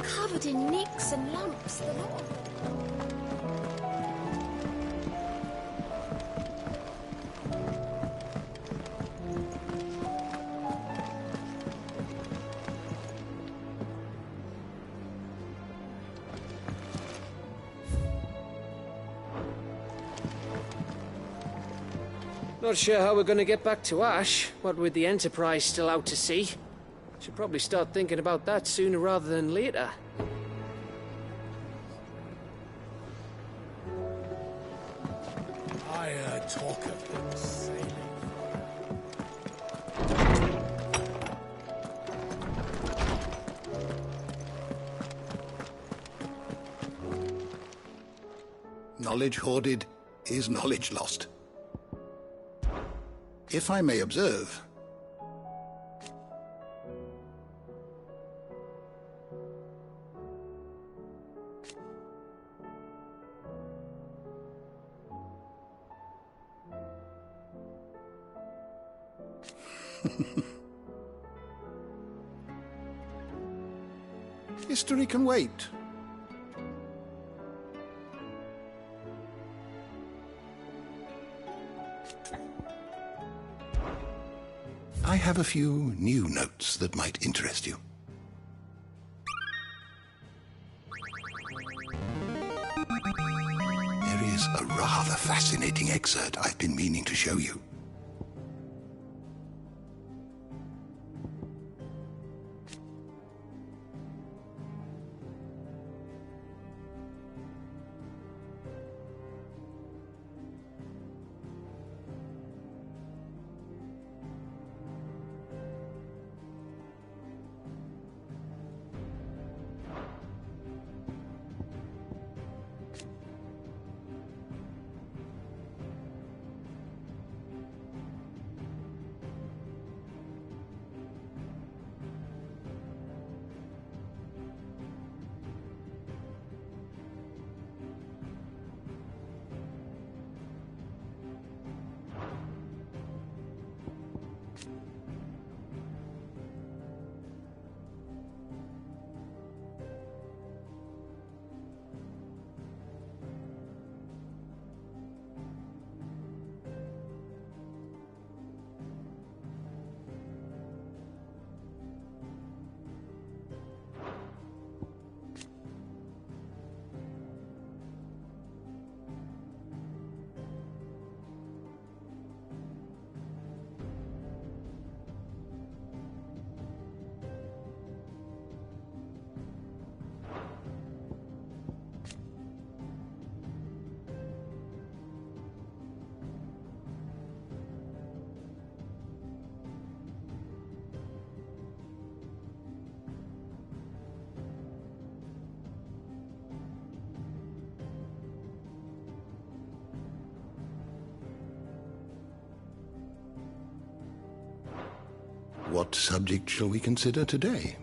Covered in nicks and lumps, the lot of them. Not sure how we're gonna get back to Ash, what with the Enterprise still out to sea. Should probably start thinking about that sooner rather than later. talk of them sailing. Knowledge hoarded is knowledge lost. If I may observe, history can wait. I have a few new notes that might interest you. There is a rather fascinating excerpt I've been meaning to show you. What subject shall we consider today?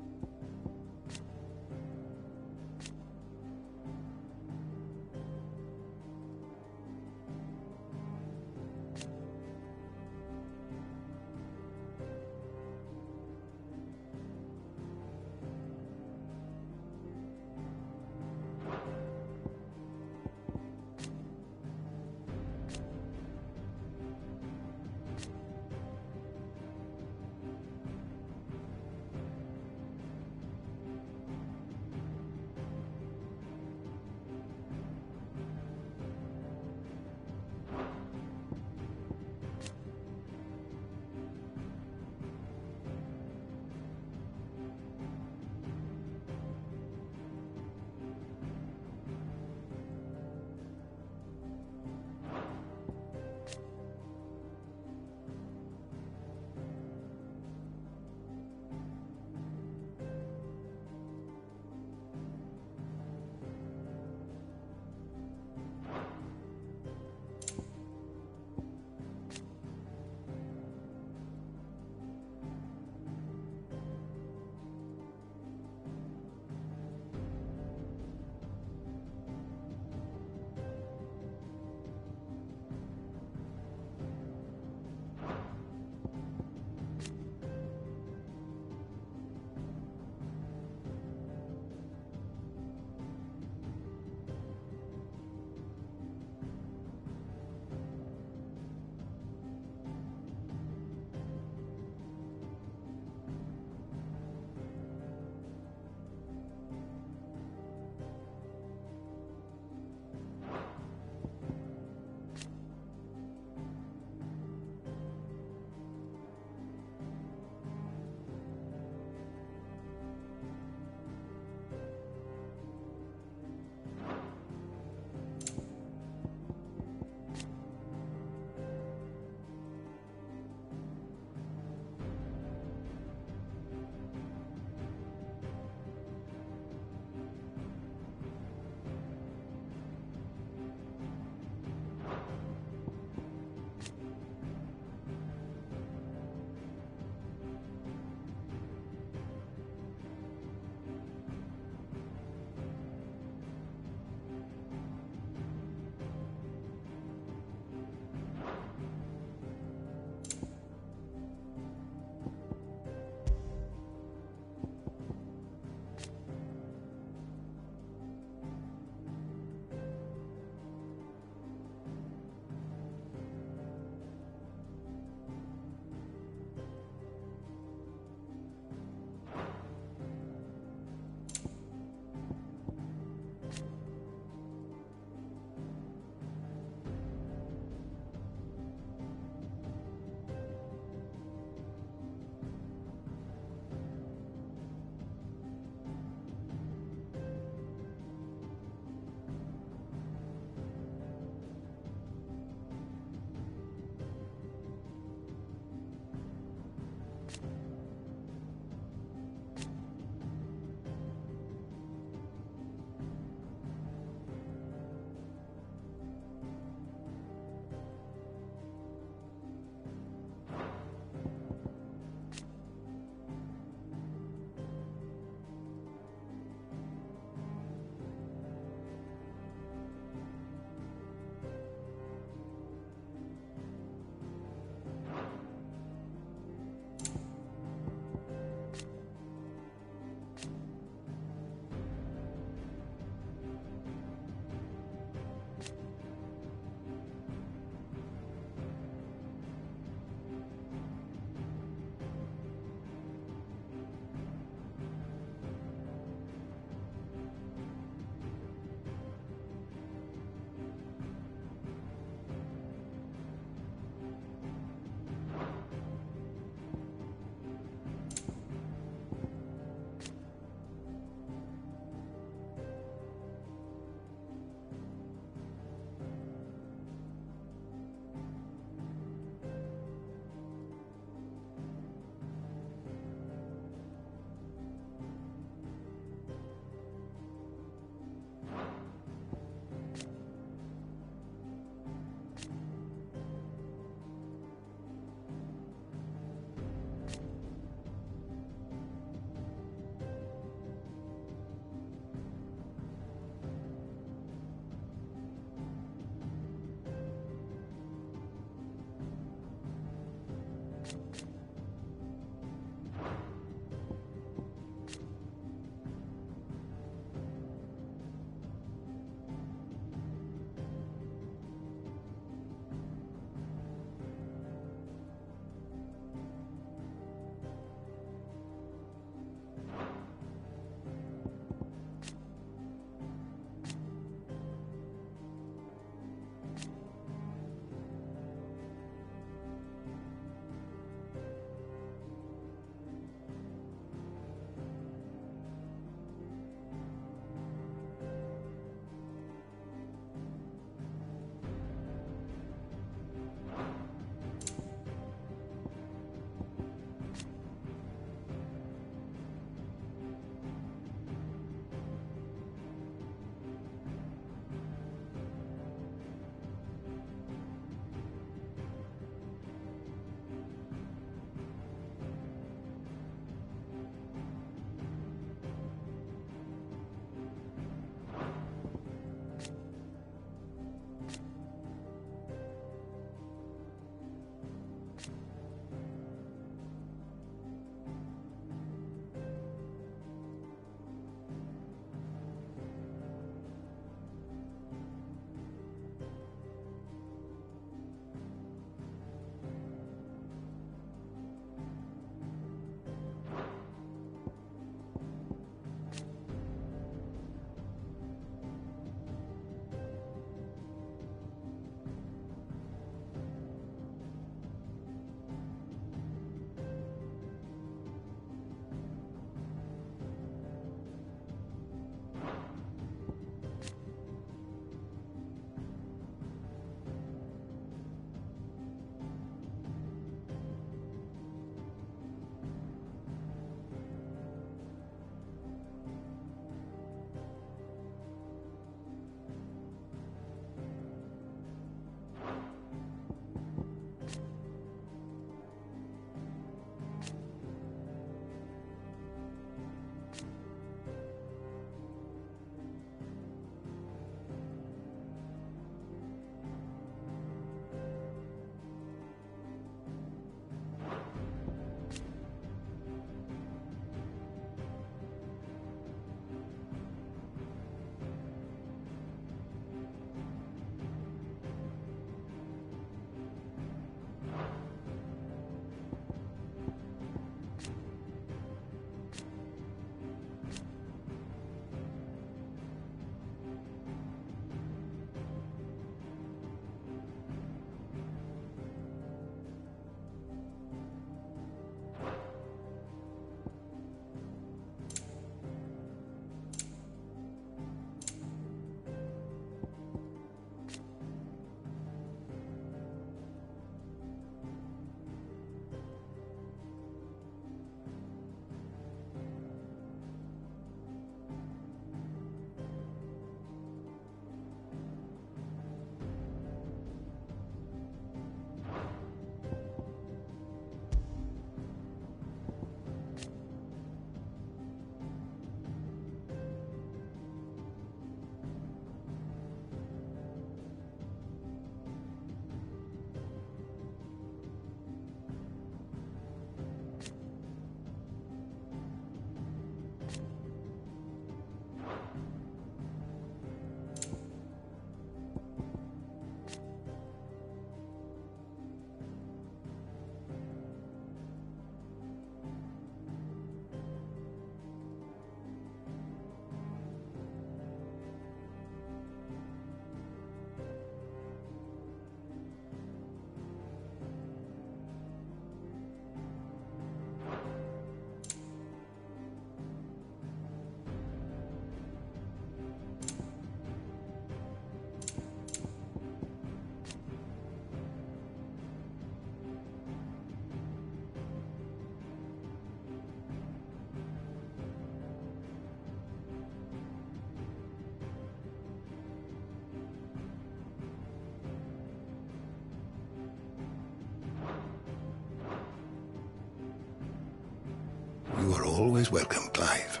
always welcome, Clive.